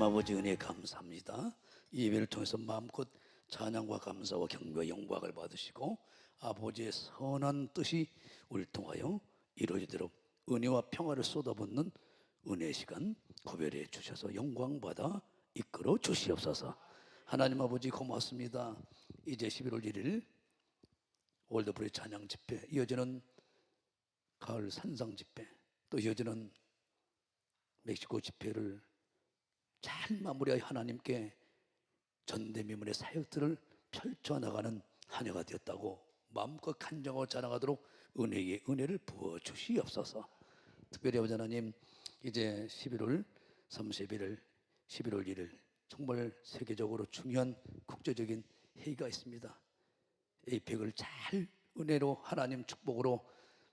아버지 은혜 감사합니다. 이 예배를 통해서 마음껏 찬양과 감사와 경배와 영광을 받으시고 아버지의 선한 뜻이 우리를 통하여 이루어지도록 은혜와 평화를 쏟아붓는 은혜의 시간 구별해 주셔서 영광받아 이끌어 주시옵소서. 하나님 아버지 고맙습니다. 이제 11월 1일 월드프레이 찬양 집회, 이어지는 가을 산상 집회, 또 이어지는 멕시코 집회를 잘 마무리하여 하나님께 전대미문의 사역들을 펼쳐나가는 한 해가 되었다고 마음껏 간증하고 자랑하도록 은혜의 은혜를 부어주시옵소서. 특별히 아버지 하나님, 이제 11월 31일, 11월 1일 정말 세계적으로 중요한 국제적인 회의가 있습니다. 에이펙을 잘 은혜로 하나님 축복으로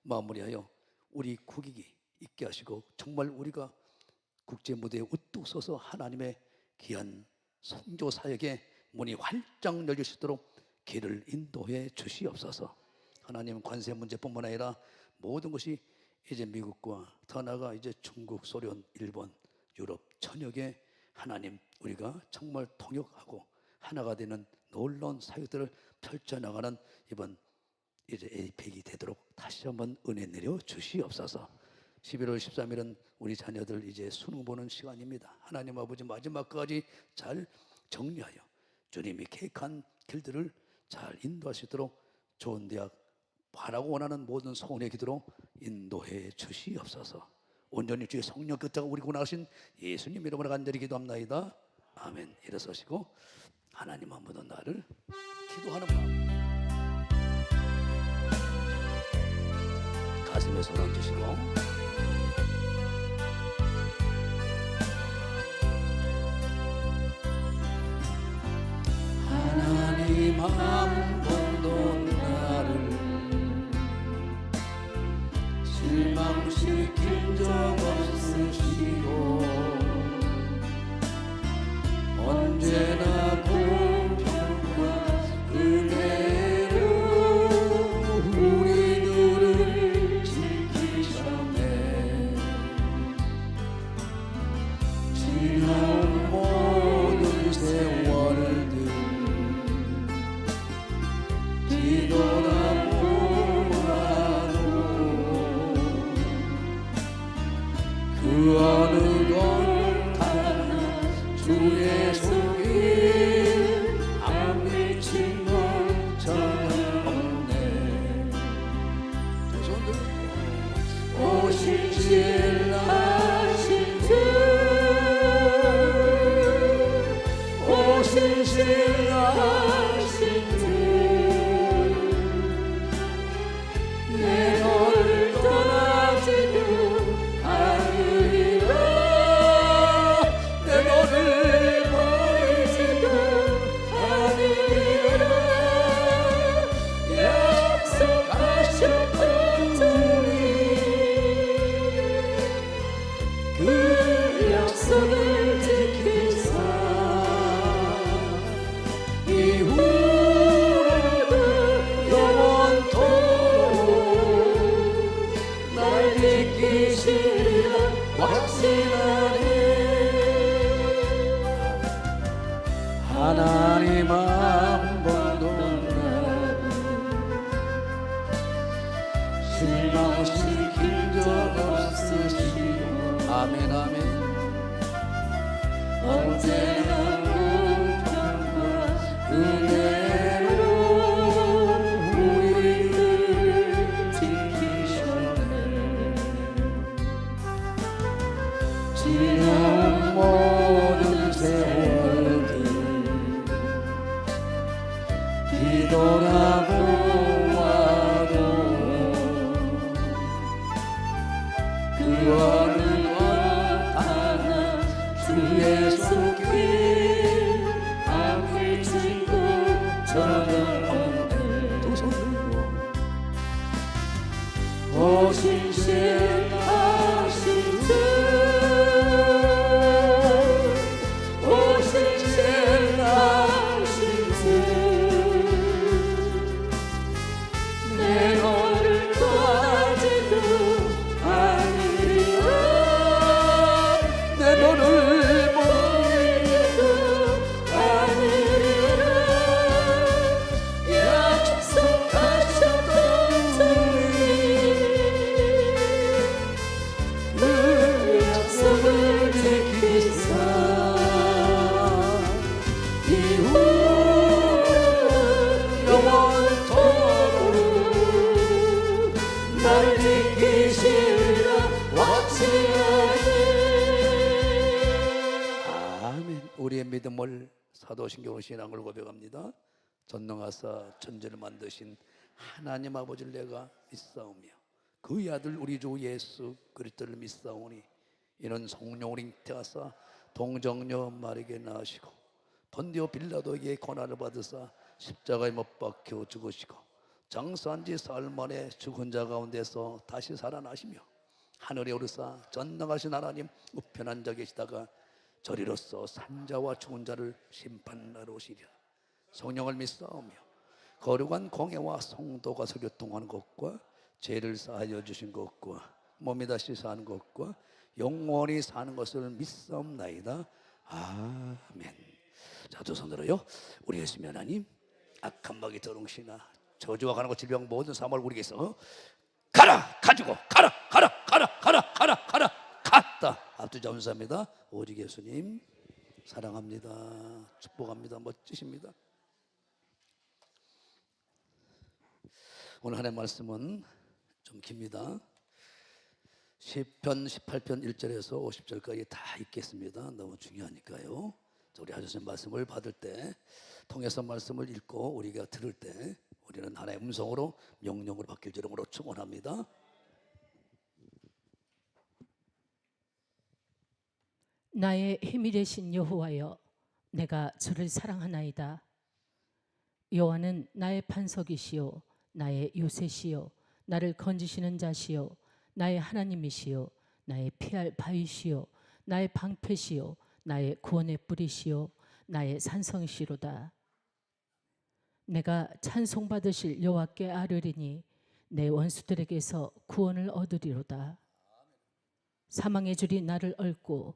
마무리하여 우리 국익이 있게 하시고 정말 우리가 국제 무대에 우뚝 서서 하나님의 귀한 선교 사역에 문이 활짝 열릴 수 있도록 길을 인도해 주시옵소서. 하나님, 관세 문제뿐만 아니라 모든 것이 이제 미국과 더 나아가 이제 중국, 소련, 일본, 유럽 전역에 하나님 우리가 정말 통역하고 하나가 되는 놀라운 사역들을 펼쳐나가는 이번 이제 에이펙이 되도록 다시 한번 은혜 내려 주시옵소서. 11월 13일은 우리 자녀들 이제 수능 보는 시간입니다. 하나님 아버지 마지막까지 잘 정리하여 주님이 계획한 길들을 잘 인도할 수 있도록 좋은 대학, 바라고 원하는 모든 소원의 기도로 인도해 주시옵소서. 온전히 주의 성령 끝자가 우리 구원하신 예수님 이름으로 간절히 기도합나이다. 아멘. 일어서시고 하나님 한 번 더 나를 기도하는 마음 가슴에 손 얹으시고 하나님 한 번도 나를 실망시킨 적 없으시고 언제나 공평과 은혜로 우리들을 지키셨네. 지나온 모든 세월들 뒤돌아보아도 그 어느 것 하나 주의 손길 안 미친 건 전혀 없네. 두 손 들고 오시질 하신 주 오시질 하신 주 내 너를 떠나지도 않으리라. 내 너를 버리지도 않으리라. 약속하셨던 주님 그 약속을 지키사 이후로도 영원토록 날 지키시리라 확신하네. 하나님 한 번도 나를 실망시킨 적 없으시고 아멘 아멘. 언제나 공평과 은혜로 우리를 지키셨네. 지나온 모든 세월들 뒤돌아보아도 그 어느 것 하나 주의 손길 믿음을 사도신경으로 신앙을 고백합니다. 전능하사 천지를 만드신 하나님 아버지를 내가 믿사오며 그의 아들 우리 주 예수 그리스도를 믿사오니 이는 성령을 잉태하사 동정녀 마리아에게 낳으시고 본디오 빌라도에게 고난을 받으사 십자가에 못 박혀 죽으시고 장사한 지 사흘 만에 죽은 자 가운데서 다시 살아나시며 하늘에 오르사 전능하신 하나님 우편한 자 계시다가 저리로서 산자와 죽은 자를 심판하러 오시리라. 성령을 믿사오며 거룩한 공예와 성도가 교통하는 것과 죄를 사하여 주신 것과 몸이 다시 사는 것과 영원히 사는 것을 믿사옵나이다. 아멘. 자, 두 손으로요. 우리 예수님 하나님, 악한 마귀 더러우시나 저주와 가는 것 질병 모든 사망을 우리에게서 가라 가지고 가라 갔다. 앞뒤 감사합니다. 오직 예수님 사랑합니다. 축복합니다. 멋지십니다. 오늘 하나님의 말씀은 좀 깁니다. 시편 18편 1절에서 50절까지 다 읽겠습니다. 너무 중요하니까요. 우리 하나님 말씀을 받을 때 통해서 말씀을 읽고 우리가 들을 때 우리는 하나의 음성으로 명령으로 바뀔 줄 이름으로 축원합니다. 나의 힘이 되신 여호와여, 내가 주를 사랑하나이다. 여호와는 나의 반석이시요 나의 요새시요 나를 건지시는 자시요 나의 하나님이시요 나의 피할 바위시요 나의 방패시요 나의 구원의 뿌리시요 나의 산성이시로다. 내가 찬송받으실 여호와께 아뢰리니 내 원수들에게서 구원을 얻으리로다. 사망의 줄이 나를 얽고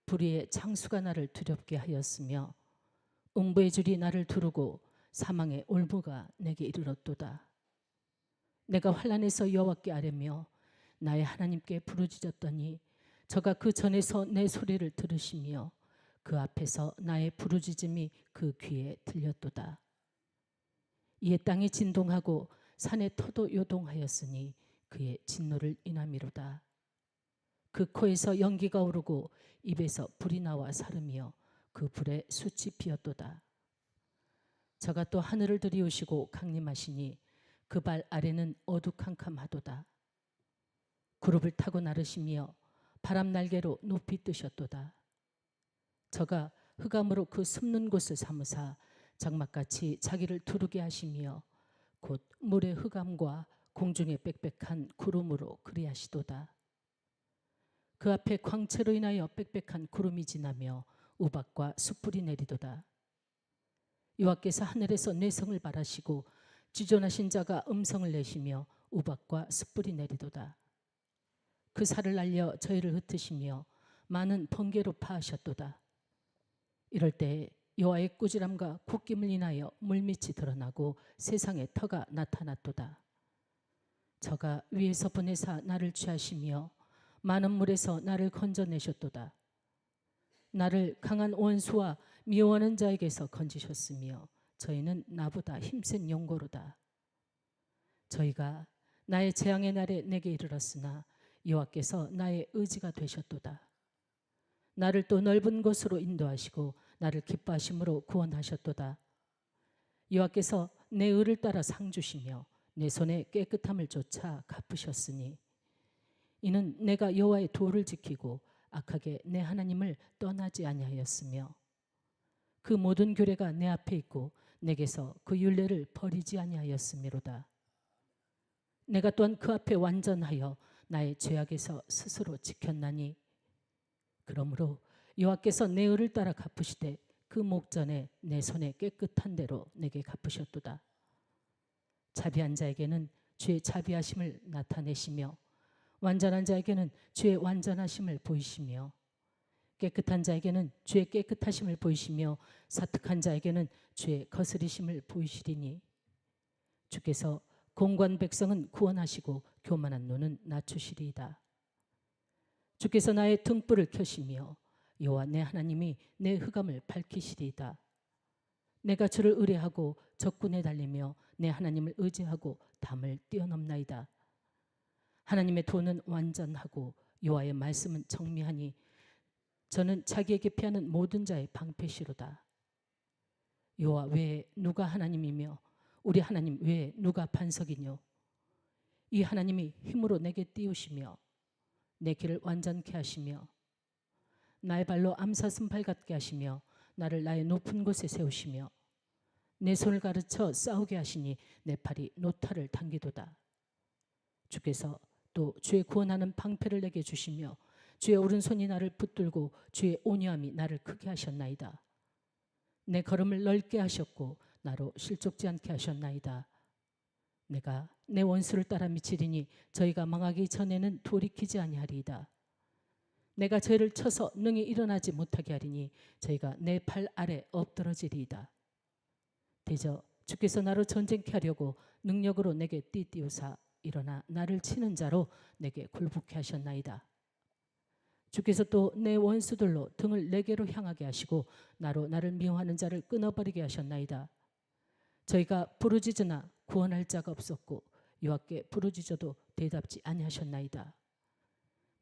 불의의 창수가 나를 두렵게 하였으며 음부의 줄이 나를 두르고 사망의 올무가 내게 이르렀도다. 내가 환난에서 여호와께 아뢰며 나의 하나님께 부르짖었더니 저가 그 전에서 내 소리를 들으시며 그 앞에서 나의 부르짖음이 그 귀에 들렸도다. 이에 땅이 진동하고 산의 터도 요동하였으니 그의 진노를 인함이로다. 그 코에서 연기가 오르고 입에서 불이 나와 사르며 그 불에 숯이 피었도다. 저가 또 하늘을 들이우시고 강림하시니 그 발 아래는 어두캄캄하도다. 구름을 타고 나르시며 바람 날개로 높이 뜨셨도다. 저가 흑암으로 그 숨는 곳을 삼으사 장막같이 자기를 두르게 하시며 곧 물의 흑암과 공중의 빽빽한 구름으로 그리하시도다. 그 앞에 광채로 인하여 빽빽한 구름이 지나며 우박과 숯불이 내리도다. 여호와께서 하늘에서 내성을 바라시고 지존하신 자가 음성을 내시며 우박과 숯불이 내리도다. 그 살을 날려 저희를 흩으시며 많은 번개로 파하셨도다. 이럴 때 여호와의 꾸지람과 콧김을 인하여 물밑이 드러나고 세상에 터가 나타났도다. 저가 위에서 보내사 나를 취하시며 많은 물에서 나를 건져내셨도다. 나를 강한 원수와 미워하는 자에게서 건지셨으며 저희는 나보다 힘센 용고로다. 저희가 나의 재앙의 날에 내게 이르렀으나 여호와께서 나의 의지가 되셨도다. 나를 또 넓은 곳으로 인도하시고 나를 기뻐하심으로 구원하셨도다. 여호와께서 내 의를 따라 상 주시며 내 손의 깨끗함을 쫓아 갚으셨으니 이는 내가 여호와의 도를 지키고 악하게 내 하나님을 떠나지 아니하였으며 그 모든 규례가 내 앞에 있고 내게서 그 율례를 버리지 아니하였음이로다. 내가 또한 그 앞에 완전하여 나의 죄악에서 스스로 지켰나니 그러므로 여호와께서 내 의를 따라 갚으시되 그 목전에 내 손에 깨끗한 대로 내게 갚으셨도다. 자비한 자에게는 주의 자비하심을 나타내시며 완전한 자에게는 주의 완전하심을 보이시며 깨끗한 자에게는 주의 깨끗하심을 보이시며 사특한 자에게는 주의 거스리심을 보이시리니 주께서 공고한 백성은 구원하시고 교만한 노는 낮추시리이다. 주께서 나의 등불을 켜시며 여호와 내 하나님이 내 흑암을 밝히시리이다. 내가 주를 의뢰하고 적군에 달리며 내 하나님을 의지하고 담을 뛰어넘나이다. 하나님의 도는 완전하고 여호와의 말씀은 정미하니 저는 자기에게 피하는 모든 자의 방패시로다. 여호와 외에 누가 하나님이며 우리 하나님 외에 누가 반석이뇨. 이 하나님이 힘으로 내게 띄우시며 내 길을 완전케 하시며 나의 발로 암사슴발 같게 하시며 나를 나의 높은 곳에 세우시며 내 손을 가르쳐 싸우게 하시니 내 팔이 노타를 당기도다. 주께서 또 주의 구원하는 방패를 내게 주시며 주의 오른손이 나를 붙들고 주의 온유함이 나를 크게 하셨나이다. 내 걸음을 넓게 하셨고 나로 실족지 않게 하셨나이다. 내가 내 원수를 따라 미치리니 저희가 망하기 전에는 돌이키지 아니하리이다. 내가 저희를 쳐서 능히 일어나지 못하게 하리니 저희가 내 팔 아래 엎드러지리이다. 대저 주께서 나로 전쟁케 하려고 능력으로 내게 띠띠우사 일어나 나를 치는 자로 내게 굴복케 하셨나이다. 주께서 또 내 원수들로 등을 내게로 향하게 하시고 나로 나를 미워하는 자를 끊어버리게 하셨나이다. 저희가 부르짖으나 구원할 자가 없었고 여호와께 부르짖어도 대답지 아니하셨나이다.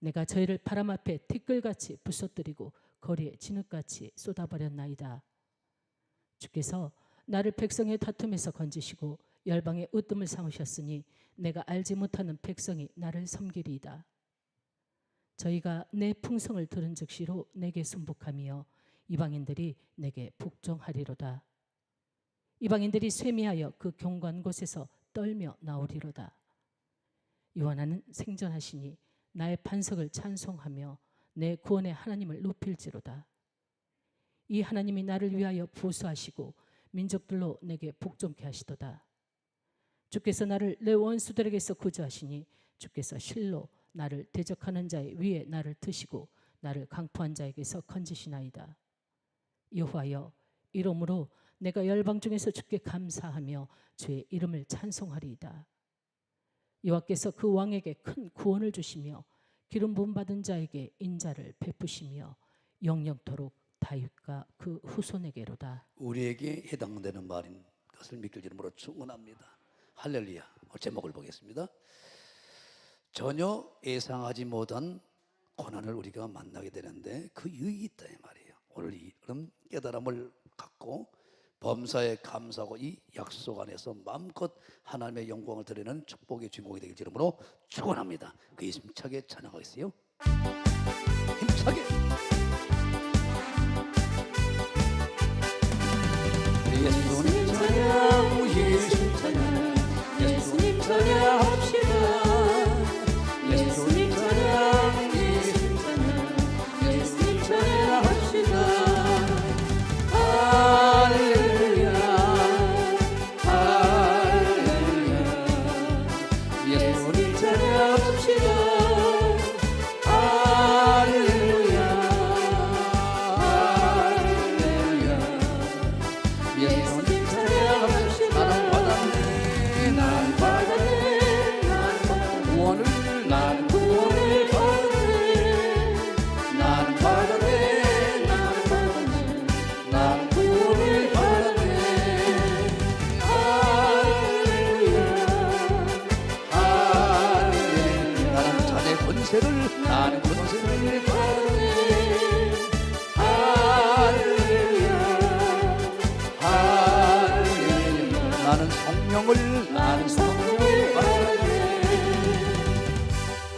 내가 저희를 바람 앞에 티끌같이 부서뜨리고 거리에 진흙같이 쏟아버렸나이다. 주께서 나를 백성의 다툼에서 건지시고 열방의 으뜸을 삼으셨으니 내가 알지 못하는 백성이 나를 섬기리이다. 저희가 내 풍성을 들은 즉시로 내게 순복하며 이방인들이 내게 복종하리로다. 이방인들이 쇠미하여 그 경관 곳에서 떨며 나오리로다. 여호와는 생전하시니 나의 반석을 찬송하며 내 구원의 하나님을 높일지로다. 이 하나님이 나를 위하여 보수하시고 민족들로 내게 복종케 하시도다. 주께서 나를 내 원수들에게서 구조하시니 주께서 실로 나를 대적하는 자의 위에 나를 드시고 나를 강포한 자에게서 건지시나이다. 여호와여, 이러므로 내가 열방 중에서 주께 감사하며 주의 이름을 찬송하리이다. 여호와께서 그 왕에게 큰 구원을 주시며 기름 부음 받은 자에게 인자를 베푸시며 영영토록 다윗과 그 후손에게로다. 우리에게 해당되는 말인 것을 믿길 이름으로 축원합니다. 할렐루야. 제목을 보겠습니다. 전혀 예상하지 못한 고난을 우리가 만나게 되는데 그 유익이 있다 이 말이에요. 오늘 이런 깨달음을 갖고 범사에 감사하고 이 약속 안에서 마음껏 하나님의 영광을 드리는 축복의 주인공이 되길 이름으로 축원합니다. 그 힘차게 찬양하겠어요. 힘차게. 예수님 찬양, 예수 찬양, 예수님 찬양합시다. 예수님 찬양, 예수 찬양, 예수님 찬양합시다. 할렐루야, 할렐루야. 예수님 찬양합시다. 할렐루야, 할렐루야. 예수님 찬양합시다. 나는 받았네, 나는 받았네, 나는 받았네. 구원을 나는 구원을 받았네. 나는 받았네, 나는 받았네. 나는 구원을 받았네. 할렐루야, 할렐루야. 나는 자네 권세를 나는 권세를 받았네. 할렐루야, 할렐루야. 나는 성령을 받았네.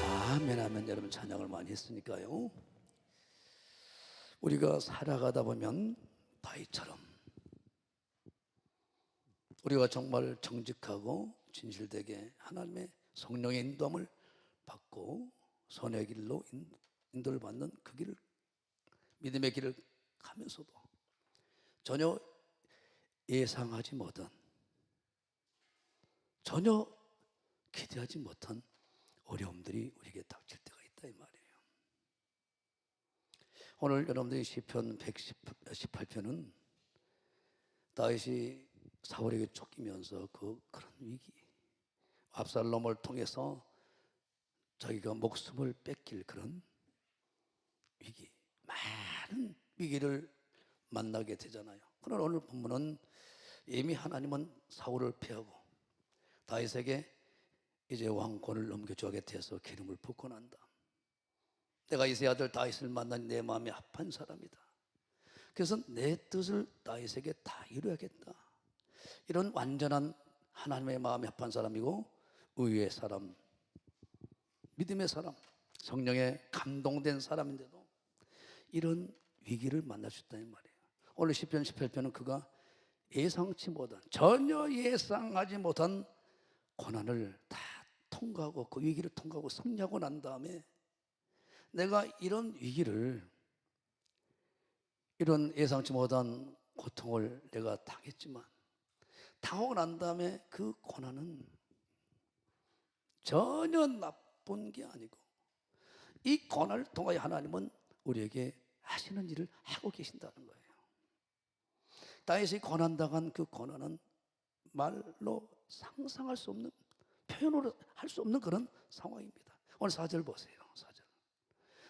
아멘 하면 여러분 찬양을 많이 했으니까요. 우리가 살아가다 보면 다윗처럼 우리가 정말 정직하고 진실되게 하나님의 성령의 인도함을 받고 선의 길로 인도를 받는 그 길을, 믿음의 길을 가면서도 전혀 예상하지 못한, 전혀 기대하지 못한 어려움들이 우리에게 닥칠 때가 있다 이 말이에요. 오늘 여러분들이 시편 118편은 다윗이 사울에게 쫓기면서 그런 위기, 압살롬을 통해서 자기가 목숨을 뺏길 그런 위기, 많은 위기를 만나게 되잖아요. 그러나 오늘 본문은 이미 하나님은 사울을 패하고 다윗에게 이제 왕권을 넘겨주게 돼서 기름을 붓고 난다. 내가 이세 아들 다윗을 만나니 내 마음에 합한 사람이다. 그래서 내 뜻을 다윗에게 다 이루어야겠다. 이런 완전한 하나님의 마음에 합한 사람이고 의의 사람, 믿음의 사람, 성령에 감동된 사람인데도 이런 위기를 만날 수 있다는 말이에요. 오늘 시편 18편은 그가 예상치 못한, 전혀 예상하지 못한 고난을 다 통과하고 그 위기를 통과하고 승리하고 난 다음에 내가 이런 위기를, 이런 예상치 못한 고통을 내가 당했지만 당하고 난 다음에 그 고난은 전혀 나쁜 게 아니고 이 고난을 통하여 하나님은 우리에게 하시는 일을 하고 계신다는 거예요. 다윗이 고난당한 그 고난은 말로 상상할 수 없는, 표현으로 할 수 없는 그런 상황입니다. 오늘 4절 보세요.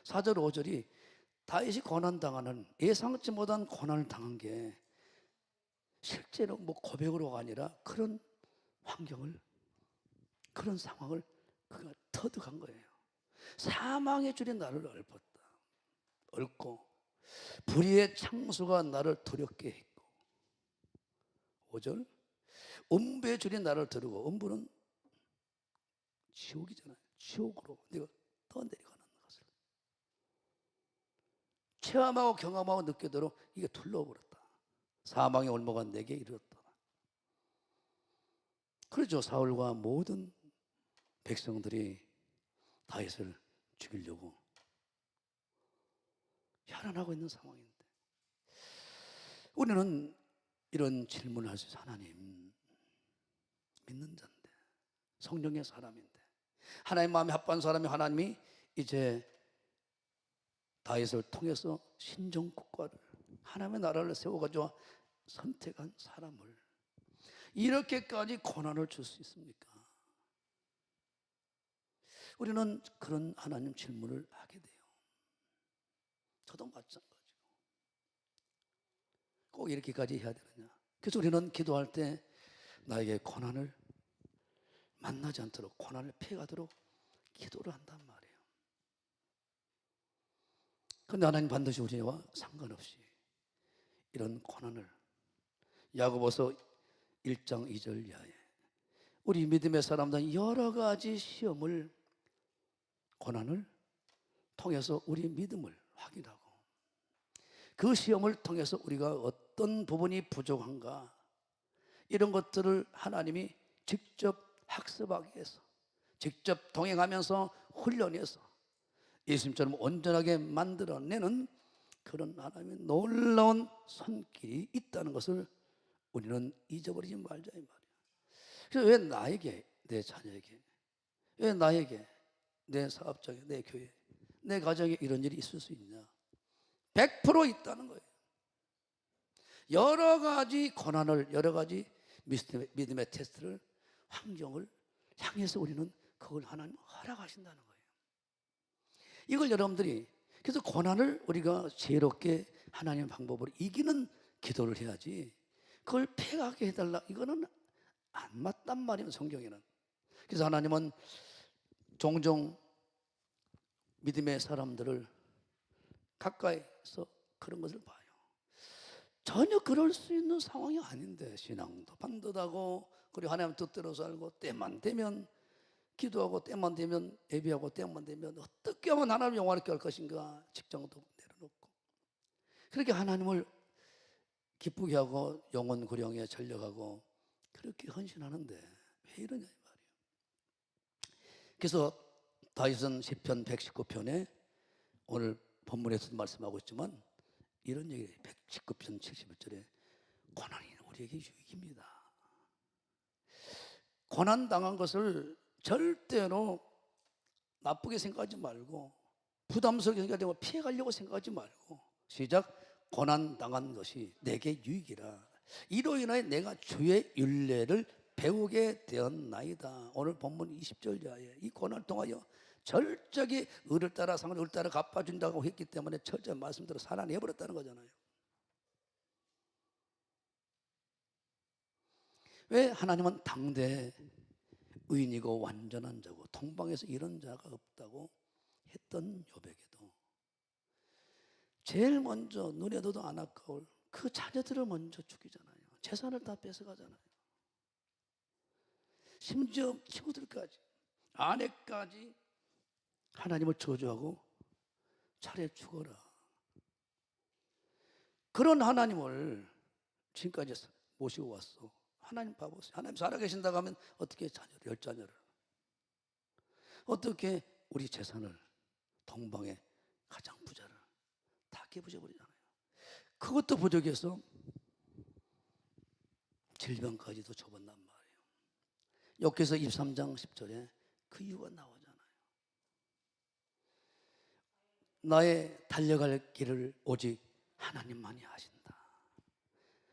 4절 5절이 다윗이 고난당하는, 예상치 못한 고난을 당한 게 실제로 뭐 고백으로가 아니라 그런 환경을, 그런 상황을 그가 터득한 거예요. 사망의 줄이 나를 얽고 불의의 창수가 나를 두렵게 했고, 5절 음부의 줄이 나를 두르고, 음부는 지옥이잖아요. 지옥으로 내가 떠내려가는 것을 체험하고 경험하고 느끼도록 이게 둘러버렸다. 사망의 올무가 내게 이르렀다. 그렇죠. 사울과 모든 백성들이 다윗을 죽이려고 혈안하고 있는 상황인데 우리는 이런 질문을 할 수 있어요. 하나님, 믿는 자인데, 성령의 사람인데, 하나님 마음에 합한 사람이 하나님이 이제 다윗을 통해서 신정국가를, 하나님의 나라를 세워가지고 선택한 사람을 이렇게까지 고난을 줄 수 있습니까? 우리는 그런 하나님 질문을 하게 돼요. 저도 마찬가지고. 꼭 이렇게까지 해야 되느냐? 그래서 우리는 기도할 때 나에게 고난을 만나지 않도록, 고난을 피해가도록 기도를 한단 말이에요. 그런데 하나님 반드시 우리와 상관없이 이런 고난을, 야고보서 1장 2절 이하에 우리 믿음의 사람들은 여러 가지 시험을, 고난을 통해서 우리 믿음을 확인하고 그 시험을 통해서 우리가 어떤 부분이 부족한가, 이런 것들을 하나님이 직접 학습하기 위해서, 직접 동행하면서 훈련해서 예수님처럼 온전하게 만들어내는 그런 하나님의 놀라운 손길이 있다는 것을 우리는 잊어버리지 말자 이 말이에요. 그래서 왜 나에게, 내 자녀에게, 왜 나에게, 내 사업장에, 내 교회, 내 가정에 이런 일이 있을 수 있냐? 100% 있다는 거예요. 여러 가지 고난을, 여러 가지 믿음의 테스트를, 환경을 향해서 우리는 그걸 하나님 허락하신다는 거예요. 이걸 여러분들이, 그래서 고난을 우리가 지혜롭게 하나님의 방법으로 이기는 기도를 해야지, 그걸 패하게 해달라, 이거는 안 맞단 말이에요, 성경에는. 그래서 하나님은 종종 믿음의 사람들을 가까이서 그런 것을 봐요. 전혀 그럴 수 있는 상황이 아닌데, 신앙도 반듯하고, 그리고 하나님 뜻대로 살고, 때만 되면 기도하고, 때만 되면 예배하고, 때만 되면 어떻게 하면 하나님을 영화롭게 할 것인가, 직장도 내려놓고 그렇게 하나님을 기쁘게 하고 영혼 구령에 전력하고 그렇게 헌신하는데 왜 이러냐 이 말이에요. 그래서 다윗은 시편 119편에 오늘 본문에서도 말씀하고 있지만 이런 얘기를 119편 71절에 고난이 우리에게 유익입니다. 고난당한 것을 절대로 나쁘게 생각하지 말고, 부담스럽게 생각하지 말고, 피해가려고 생각하지 말고, 시작. 고난당한 것이 내게 유익이라. 이로 인하여 내가 주의 율례를 배우게 되었나이다. 오늘 본문 20절 이하에 이 고난을 통하여 철저하게 의를 따라 상을 의를 따라 갚아준다고 했기 때문에 철저히 말씀대로 살아내버렸다는 거잖아요. 왜 하나님은 당대 의인이고 완전한 자고 동방에서 이런 자가 없다고 했던 욥에게도 제일 먼저 눈에도 안 아까울 그 자녀들을 먼저 죽이잖아요. 재산을 다 뺏어가잖아요. 심지어 친구들까지, 아내까지 하나님을 저주하고 차라리 죽어라. 그런 하나님을 지금까지 모시고 왔어. 하나님 봐보세요. 하나님 살아계신다고 하면 어떻게 자녀를, 10자녀를, 어떻게 우리 재산을, 동방의 가장 부자를 다 깨부셔버리잖아요. 그것도 부족해서 질병까지도 접었단 말이에요. 욥기서 23장 10절에 그 이유가 나오잖아요. 나의 달려갈 길을 오직 하나님만이 하신다.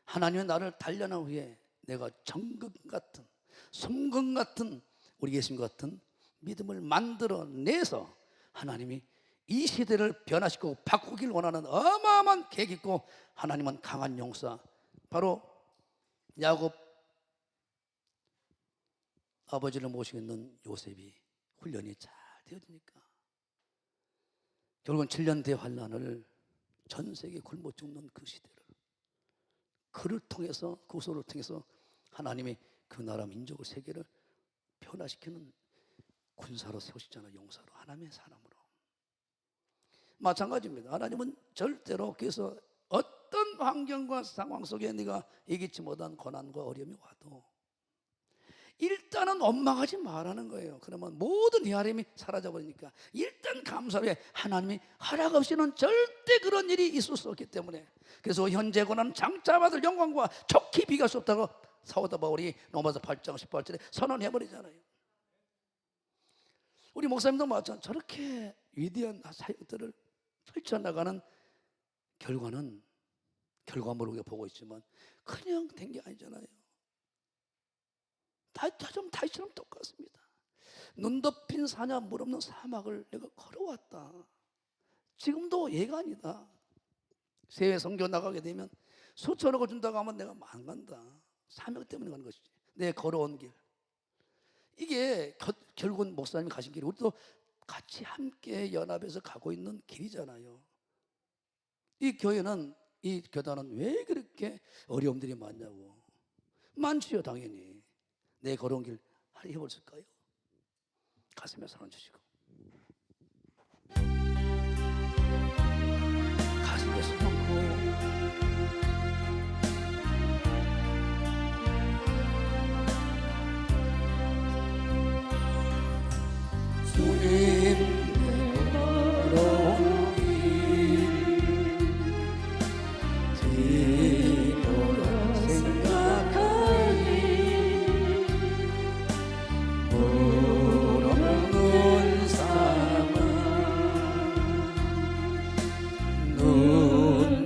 하나님은 나를 단련한 후에 내가 정금 같은, 솜금 같은, 우리 예수님 같은 믿음을 만들어내서 하나님이 이 시대를 변화시키고 바꾸길 원하는 어마어마한 계획이 있고, 하나님은 강한 용사, 바로 야곱 아버지를 모시고 있는 요셉이 훈련이 잘 되어지니까 결국은 7년 대환란을 전 세계 굶어 죽는 그 시대를, 그를 통해서, 그 소를 통해서 하나님이 그 나라 민족을, 세계를 변화시키는 군사로 세우시잖아요. 용사로, 하나님의 사람으로. 마찬가지입니다. 하나님은 절대로, 그래서 어떤 환경과 상황 속에 네가 이기지 못한 고난과 어려움이 와도 일단은 원망하지 말라는 거예요. 그러면 모든 헤아림이 사라져버리니까 일단 감사해. 하나님이 허락 없이는 절대 그런 일이 있을 수 없기 때문에. 그래서 현재 고난은 장차 받을 영광과 좋게 비교할 수 없다고 사도 바울이 로마서 8장 18절에 선언해버리잖아요. 우리 목사님도 마찬가지로 저렇게 위대한 사역들을 펼쳐나가는 결과는, 결과물을 우리가 보고 있지만 그냥 된 게 아니잖아요. 다윗처럼 똑같습니다. 눈 덮인 사냐 물 없는 사막을 내가 걸어왔다. 지금도 예가 아니다. 세계 선교 나가게 되면 수천억을 준다고 하면 내가 안 간다. 사명 때문에 가는 것이지. 내 걸어온 길. 이게 결국은 목사님이 가신 길이 우리도 같이 함께 연합해서 가고 있는 길이잖아요. 이 교회는, 이 교단은 왜 그렇게 어려움들이 많냐고. 많지요, 당연히. 내 걸어온 길 해볼까요? 가슴에 손 얹으시고 가슴에 손 얹고 주님 내 걸어온 길 뒤돌아 생각하니 물없는 사막 눈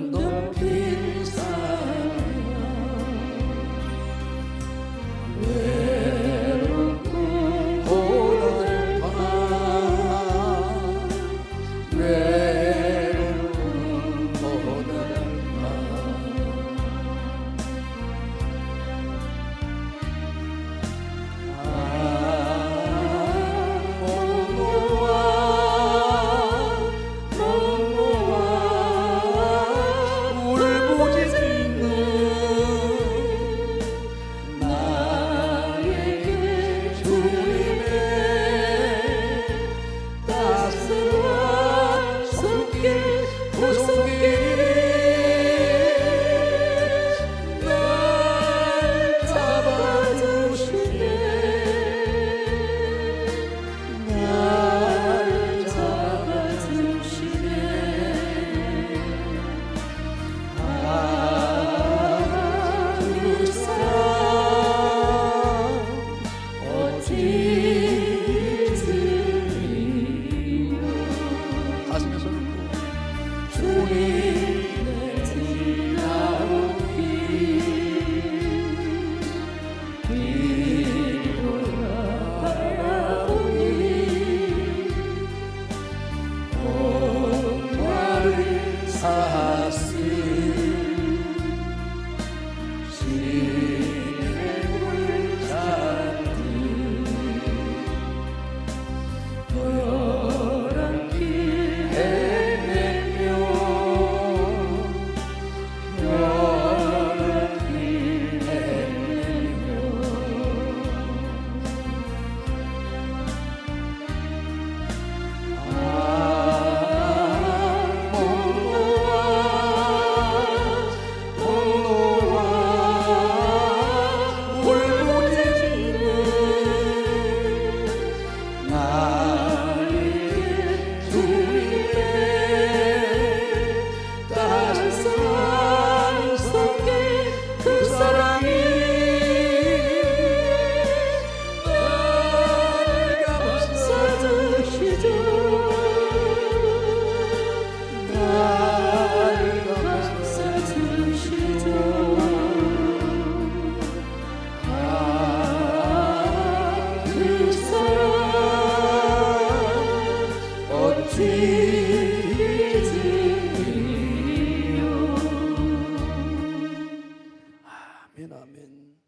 아멘, 아멘.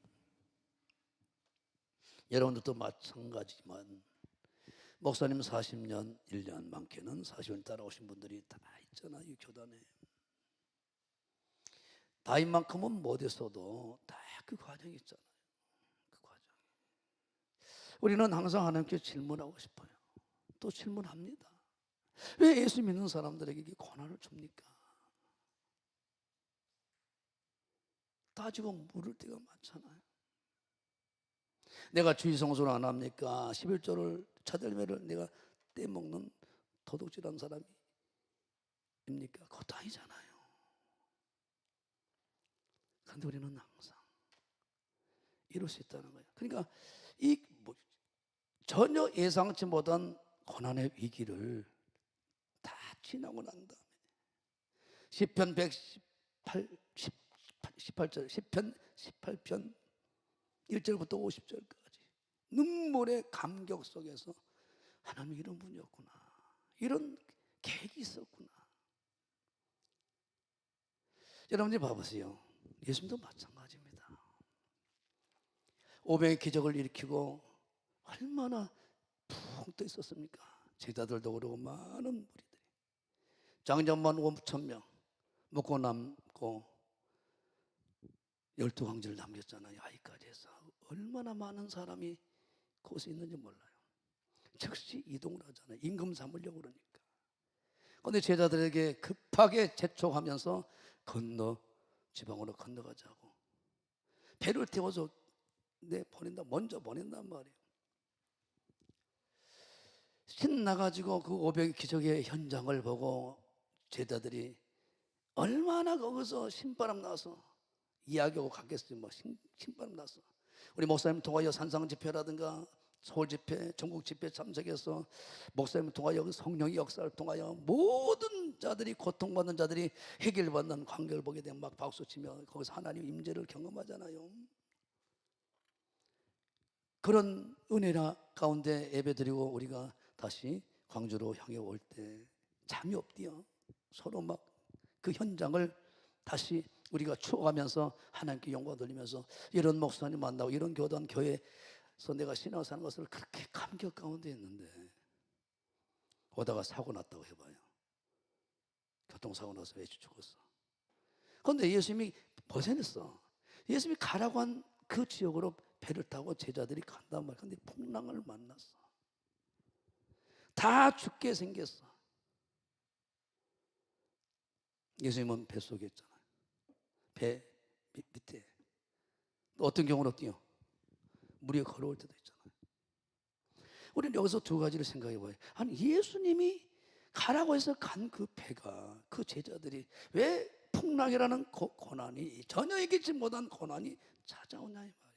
여러분들도 마찬가지지만 목사님 40년, 1년 많게는 40년 따라오신 분들이 다 있잖아요, 이 교단에. 다인만큼은 못했어도 다 그 과정이 있잖아요. 그 과정. 우리는 항상 하나님께 질문하고 싶어요. 또 질문합니다. 왜 예수 믿는 사람들에게 이게 고난을 줍니까? 따지고 물을 때가 많잖아요. 내가 주의 성수를 안 합니까? 11조를 차들매를 내가 떼먹는 도둑질한 사람입니까? 그것도 아니잖아요. 그런데 우리는 항상 이룰 수 있다는 거예요. 그러니까 전혀 예상치 못한 고난의 위기를 다 지나고 난 다음에 시편 18절, 시편 18편 1절부터 50절까지 눈물의 감격 속에서 하나님이 이런 분이었구나, 이런 계획이 있었구나. 여러분들 봐보세요. 예수님도 마찬가지입니다. 500의 기적을 일으키고 얼마나 푹 떠 있었습니까? 제자들도 그러고 많은 무리들이. 장정만 5,000명 먹고 남고 12광지를 남겼잖아요. 아이까지 해서 얼마나 많은 사람이 그곳에 있는지 몰라요. 즉시 이동을 하잖아요. 임금 삼으려고 그러니까. 그런데 제자들에게 급하게 재촉하면서 지방으로 건너가자고 배를 태워서 먼저 보낸단 말이에요. 신나가지고 그 500 기적의 현장을 보고 제자들이 얼마나 거기서 신바람 나서 이야기하고 갔겠어요. 뭐 신바람 나서 우리 목사님 통하여 산상 집회라든가 서울 집회, 전국 집회 참석해서 목사님 통하여 성령의 역사를 통하여 모든 자들이, 고통받는 자들이 해결받는 광경을 보게 되면 막 박수치며 거기서 하나님 임재를 경험하잖아요. 그런 은혜라 가운데 예배드리고 우리가 다시 광주로 향해 올 때 잠이 없디요. 서로 막 그 현장을 다시 우리가 추억하면서 하나님께 영광 돌리면서 이런 목사님 만나고 이런 교단 교회에서 내가 신앙을 사는 것을 그렇게 감격 가운데 있는데 오다가 사고 났다고 해봐요. 교통사고 나서 왜 죽었어. 그런데 예수님이 벗어냈어. 예수님이 가라고 한 그 지역으로 배를 타고 제자들이 간단 말이야. 근데 풍랑을 만났어. 다 죽게 생겼어. 예수님은 뱃속에 있잖아요. 배 밑에. 또 어떤 경우는 어때요? 물이 걸어올 때도 있잖아요. 우리는 여기서 두 가지를 생각해 봐요. 아니, 예수님이 가라고 해서 간 그 배가, 그 제자들이 왜 풍랑이라는 고난이, 전혀 예기치 못한 고난이 찾아오냐 이 말이에요.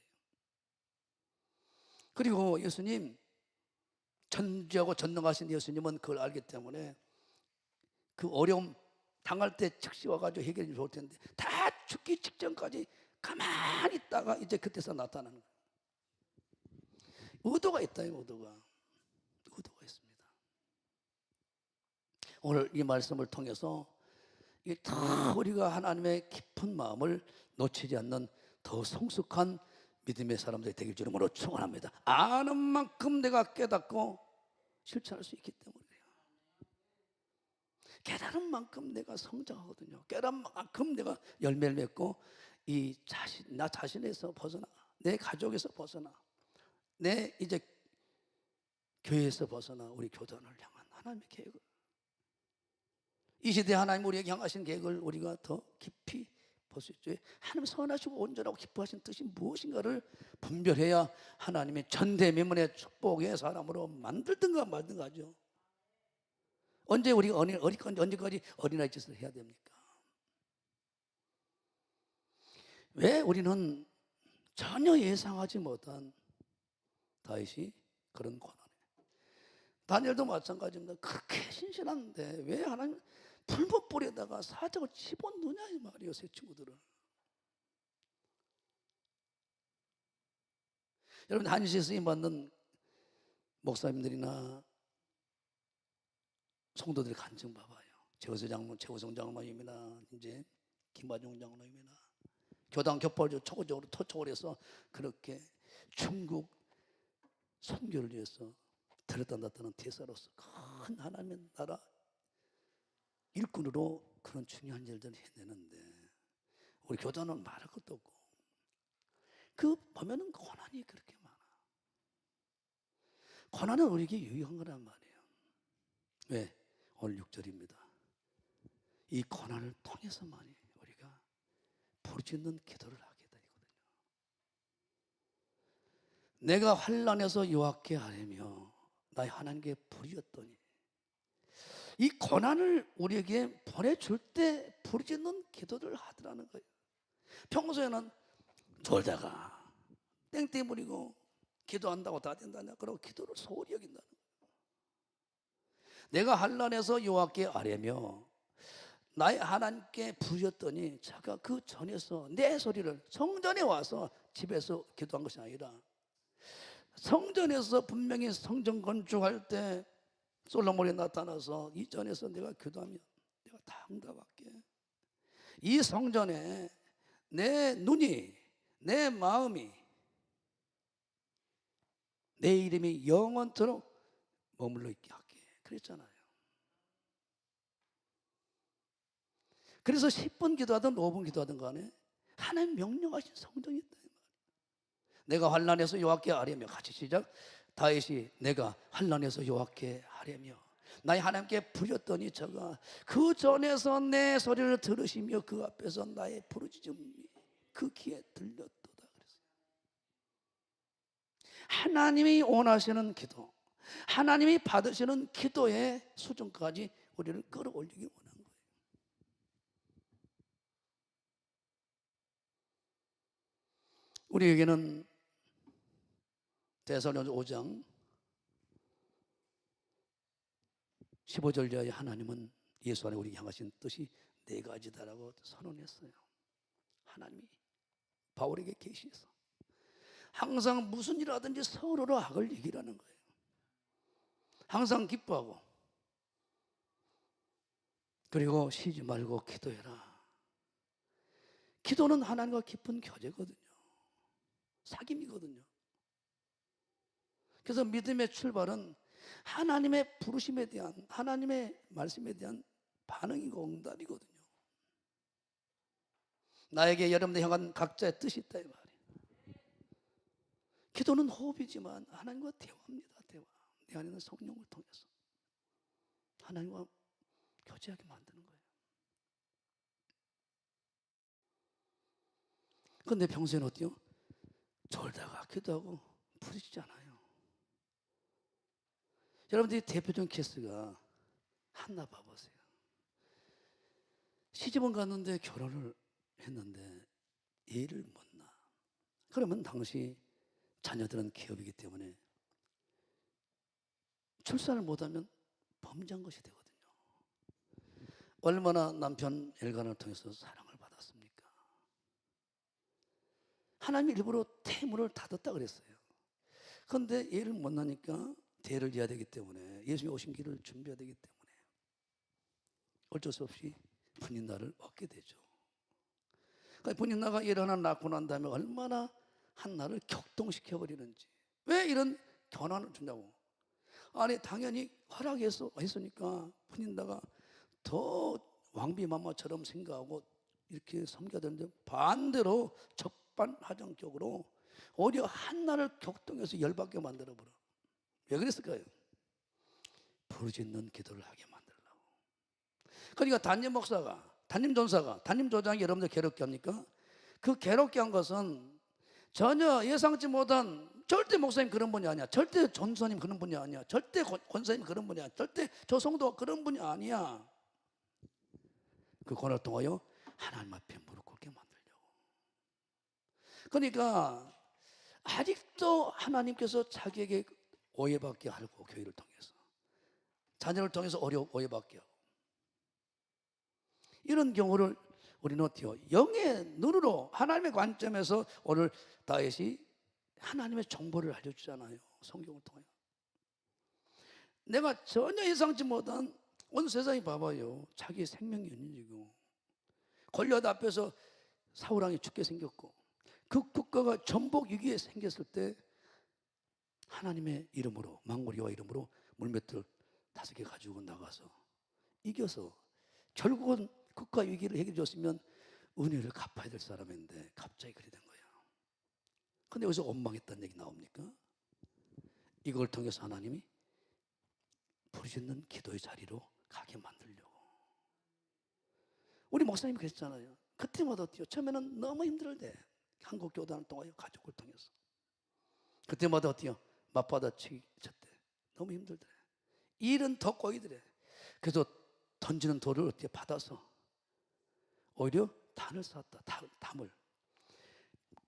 그리고 예수님, 전지하고 전능하신 예수님은 그걸 알기 때문에 그 어려움 당할 때 즉시 와가지고 해결이 좋을 텐데 다 죽기 직전까지 가만히 있다가 이제 그때서 나타나는 거예요. 의도가 있다, 의도가 있습니다. 오늘 이 말씀을 통해서 다 우리가 하나님의 깊은 마음을 놓치지 않는 더 성숙한 믿음의 사람들이 되길 주름으로 축원합니다. 아는 만큼 내가 깨닫고 실천할 수 있기 때문이에요. 깨달은 만큼 내가 성장하거든요. 깨달은 만큼 내가 열매를 맺고 나 자신에서 벗어나, 내 가족에서 벗어나, 내 이제 교회에서 벗어나 우리 교단을 향한 하나님의 계획을, 이 시대에 하나님 우리에게 향하신 계획을 우리가 더 깊이 볼 수 있죠. 하나님 선하시고 온전하고 기뻐하신 뜻이 무엇인가를 분별해야 하나님의 전대미문의 축복의 사람으로 만들든가 말든가 하죠. 언제 우리가 언제까지 어린아이 짓을 해야 됩니까? 왜 우리는 전혀 예상하지 못한 다윗이 그런 고난에, 다니엘도 마찬가지입니다. 그렇게 신실한데 왜 하나님 풀무불에다가 사적을 집어넣냐 이 말이에요. 새 친구들은. 여러분, 한시에 쓰임 받는 목사님들이나 성도들의 간증 봐봐요. 최우성 장로님이나 이제 김화중 장로님이나 교당 격발적 초고적으로 토촉을 해서 그렇게 중국 선교를 위해서 들었다 놨다는 대사로서 큰 하나님의 나라 일꾼으로 그런 중요한 일들을 해내는데 우리 교단은 말할 것도 없고 그 보면은 고난이 그렇게 많아. 고난은 우리에게 유익한 거란 말이에요. 왜? 오늘 6절입니다. 이 고난을 통해서만이 우리가 부르짖는 기도를 하게 되거든요. 내가 환난에서 여호와께 아뢰며 나의 하나님께 부르짖었더니 이 고난을 우리에게 보내줄 때 부르짖는 기도를 하더라는 거예요. 평소에는 졸다가 땡땡 부리고 기도한다고 다 된다냐 그러고 기도를 소홀히 여긴다는 거예요. 내가 환난에서 여호와께 아뢰며 나의 하나님께 부르짖었더니 제가 그 전에서 내 소리를 성전에 와서 집에서 기도한 것이 아니라 성전에서 분명히 성전 건축할 때 솔로몬이 나타나서 이전에서 내가 기도하면 내가 다 응답할게. 이 성전에 내 눈이 내 마음이 내 이름이 영원토록 머물러 있게 할게 그랬잖아요. 그래서 10분 기도하든 5분 기도하든 간에 하나님 명령하신 성전이 있다. 내가 환난에서 여호와께 아뢰며 같이 시작. 다윗이 내가 환난에서 여호와께 아뢰며 나의 하나님께 부르짖었더니 저가 그 전에서 내 소리를 들으시며 그 앞에서 나의 부르짖음이 그 귀에 들렸도다 그랬어요. 하나님이 원하시는 기도, 하나님이 받으시는 기도의 수준까지 우리를 끌어올리기 원한 거예요. 우리에게는 데살로니가서 5장 15절 이하의 하나님은 예수 안에 우리 향하신 뜻이 네 가지다라고 선언했어요. 하나님이 바울에게 계시해서 항상 무슨 일 하든지 서로로 악을 이기라는 거예요. 항상 기뻐하고 그리고 쉬지 말고 기도해라. 기도는 하나님과 깊은 교제거든요. 사귐이거든요. 그래서 믿음의 출발은 하나님의 부르심에 대한 하나님의 말씀에 대한 반응이고 응답이거든요. 나에게 여러분들 향한 각자의 뜻이 있다 이 말이에요. 기도는 호흡이지만 하나님과 대화합니다. 대화. 내 안에 있는 성령을 통해서 하나님과 교제하게 만드는 거예요. 그런데 평소에는 어때요? 졸다가 기도하고 부르짖잖아요. 여러분들이 대표적인 케이스가 한나 봐보세요. 시집은 갔는데 결혼을 했는데 애를 못 낳아. 그러면 당시 자녀들은 기업이기 때문에 출산을 못하면 범죄한 것이 되거든요. 얼마나 남편 엘간을 통해서 사랑을 받았습니까? 하나님이 일부러 태문을 닫았다 그랬어요. 그런데 애를 못 낳으니까 대를 이어야 되기 때문에 예수님이 오신 길을 준비해야 되기 때문에 어쩔 수 없이 분인날을 얻게 되죠. 그러니까 분인나가 일 하나 낳고 난 다음에 얼마나 한나를 격동시켜 버리는지. 왜 이런 견환을 준다고? 아니 당연히 허락해서 했으니까 분인나가 더 왕비마마처럼 생각하고 이렇게 섬겨야 되는데 반대로 적반하장적으로 오히려 한나를 격동해서 열받게 만들어버려. 왜 그랬을까요? 부르짖는 기도를 하게 만들려고. 그러니까 담임 목사가, 담임 전사가, 담임 조장이 여러분들 괴롭게 합니까? 그 괴롭게 한 것은 전혀 예상치 못한 절대 목사님 그런 분이 아니야. 절대 전사님 그런 분이 아니야. 절대 권사님 그런 분이 아니야. 절대 조성도가 그런 분이 아니야. 그 권을 통하여 하나님 앞에 무릎 꿇게 만들려고. 그러니까 아직도 하나님께서 자기에게 오해받게 하고 교회를 통해서 자녀를 통해서 오해받게 하고 이런 경우를 우리는 어때요? 영의 눈으로 하나님의 관점에서 오늘 다윗이 하나님의 정보를 알려주잖아요. 성경을 통해 내가 전혀 예상치 못한 온 세상이 봐봐요. 자기 생명이 연인이고 골리앗 앞에서 사울왕이 죽게 생겼고 그 국가가 전복 위기에 생겼을 때 하나님의 이름으로 망고리와 이름으로 물맷돌 5개 가지고 나가서 이겨서 결국은 국가 위기를 해결해 줬으면 은혜를 갚아야 될 사람인데 갑자기 그리 된 거예요. 근데 여기서 원망했다는 얘기 나옵니까? 이걸 통해서 하나님이 부르짖는 기도의 자리로 가게 만들려고. 우리 목사님이 그랬잖아요. 그때마다 어때요? 처음에는 너무 힘들대. 한국 교단을 통하여 가족을 통해서. 그때마다 어때요? 맞받아 쳤대. 너무 힘들대. 일은 더 꼬이더래. 그래서 던지는 돌을 어떻게 받아서 오히려 단을 쌓았다. 담을.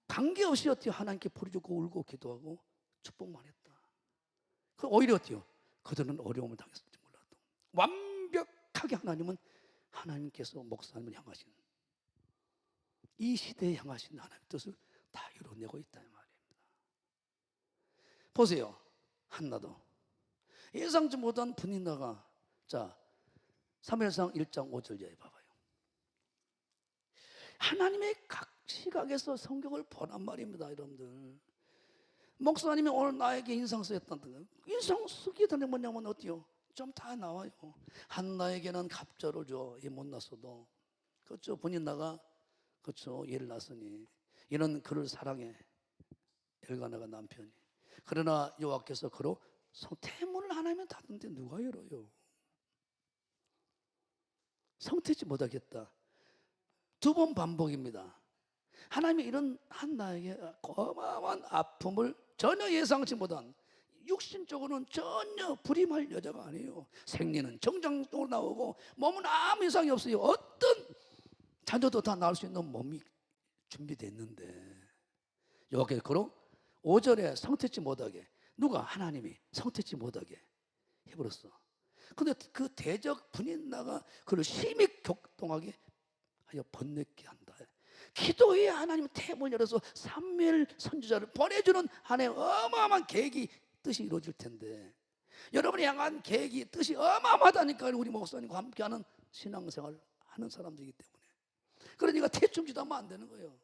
관계없이 어때요? 하나님께 부르짖고 울고 기도하고 축복만 했다. 그 오히려 어때요? 그들은 어려움을 당했을지 몰라도 완벽하게 하나님께서 목사님을 향하신 이 시대에 향하신 하나님의 뜻을 다 이뤄내고 있다 이 말입니다. 보세요. 한나도 예상치 못한 분인나가 자 사무엘상 1장 5절 이하에 봐봐요. 하나님의 각 시각에서 성경을 보란 말입니다. 여러분들 목사님이 오늘 나에게 인상 쓰였다는 거예요. 인상 쓰기 전에 뭐냐면 어때요? 좀 다 나와요. 한나에게는 갑절을 줘. 얘 못 낳았어도 그렇죠. 분인나가 그렇죠. 얘를 낳았으니 이는 그를 사랑해. 엘가나가 남편이. 그러나 여호와께서 그로 태문을 하나면 닫는데 누가 열어요? 성태지 못하겠다. 2번 반복입니다. 하나님이 이런 한나에게 어마어마한 아픔을 전혀 예상치 못한 육신적으로는 전혀 불임할 여자가 아니에요. 생리는 정상적으로 나오고 몸은 아무 이상이 없어요. 어떤 자녀도 다 낳을 수 있는 몸이 준비됐는데 여호와께서 그로 5절에 성태치 못하게 누가? 하나님이 성태치 못하게 해버렸어. 근데 그 대적 분인나가 그를 심히 격동하게 하여 번뇌케 한다. 기도에 하나님 탭을 열어서 사무엘 선지자를 보내주는 하나님의 어마어마한 계획이 뜻이 이루어질 텐데 여러분이 향한 계획이 뜻이 어마어마하다니까. 우리 목사님과 함께하는 신앙생활을 하는 사람들이기 때문에 그러니까 태충지도 하면 안 되는 거예요.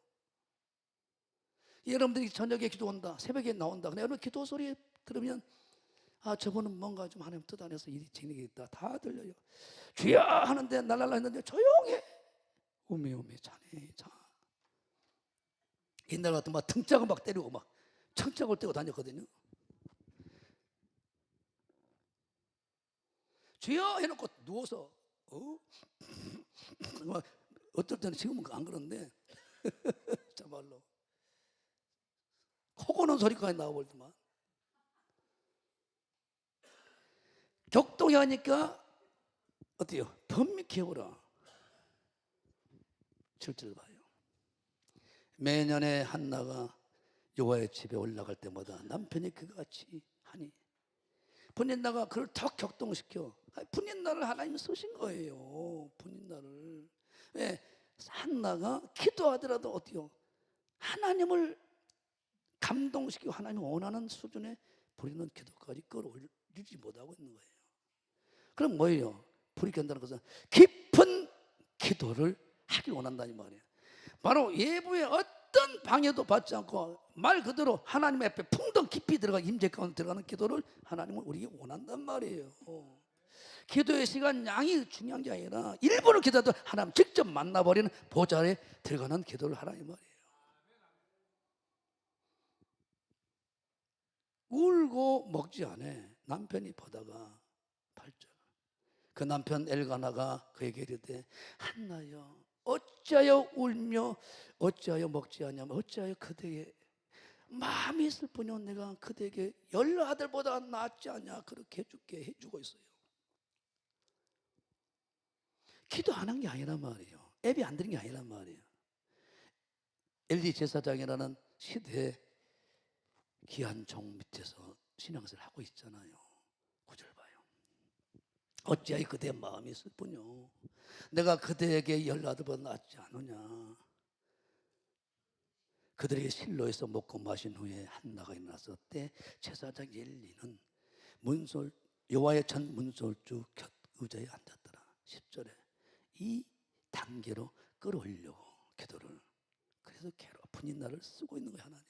여러분들이 저녁에 기도한다 새벽에 나온다 근데 여러분 기도 소리 들으면 아 저분은 뭔가 좀 하나님 뜻 안에서 일이 진행이 있다 다 들려요. 주여 하는데 날랄라 했는데 조용해. 우메우메 자네 자 옛날 같은 막 등짝을 막 때리고 막 청짝을 떼고 다녔거든요. 주여 해놓고 누워서 막 어떨 때는 지금은 안 그런데 정말로 코 고는 소리까지 나와버리더만. 격동이 하니까 어때요? 번미케 오라. 7절 봐요. 매년에 한나가 여호와의 집에 올라갈 때마다 남편이 그같이 하니 분인나가 그를 더 격동시켜. 분인나를 하나님 쓰신 거예요. 분인나를. 왜? 한나가 기도하더라도 어때요? 하나님을 감동시키고 하나님이 원하는 수준의 부리는 기도까지 끌어올리지 못하고 있는 거예요. 그럼 뭐예요? 불이 켠다는 것은 깊은 기도를 하길 원한다는 말이에요. 바로 예부의 어떤 방해도 받지 않고 말 그대로 하나님 앞에 풍덩 깊이 들어가 임재 가운데 들어가는 기도를 하나님은 우리에게 원한단 말이에요. 기도의 시간 양이 중요한 게 아니라 1분을 기도해도 하나님 직접 만나버리는 보좌에 들어가는 기도를 하라는 말이에요. 울고 먹지 않아. 남편이 보다가 8절 그 남편 엘가나가 그에게 이르되 한나여 어찌하여 울며 어찌하여 먹지 않냐면 어찌하여 그대의 마음이 있을 뿐이요 내가 그대에게 10 아들보다 낫지 않냐 그렇게 해줄게 해주고 있어요. 기도 안 한 게 아니란 말이에요. 예배 안 드린 게 아니란 말이에요. 엘리 제사장이라는 시대의 귀한 종 밑에서 신앙생활을 하고 있잖아요. 9절 봐요. 어찌하여 그대의 마음이 있을 뿐이요 내가 그대에게 10 아들보다 낫지 않느냐. 그들에게 실로에서 먹고 마신 후에 한나가 일어나서 때 제사장 엘리는 여호와의 전 문설주 곁 의자에 앉았더라. 10절에 이 단계로 끌어올리려고 기도를 그래서 분인날을 쓰고 있는 거예요.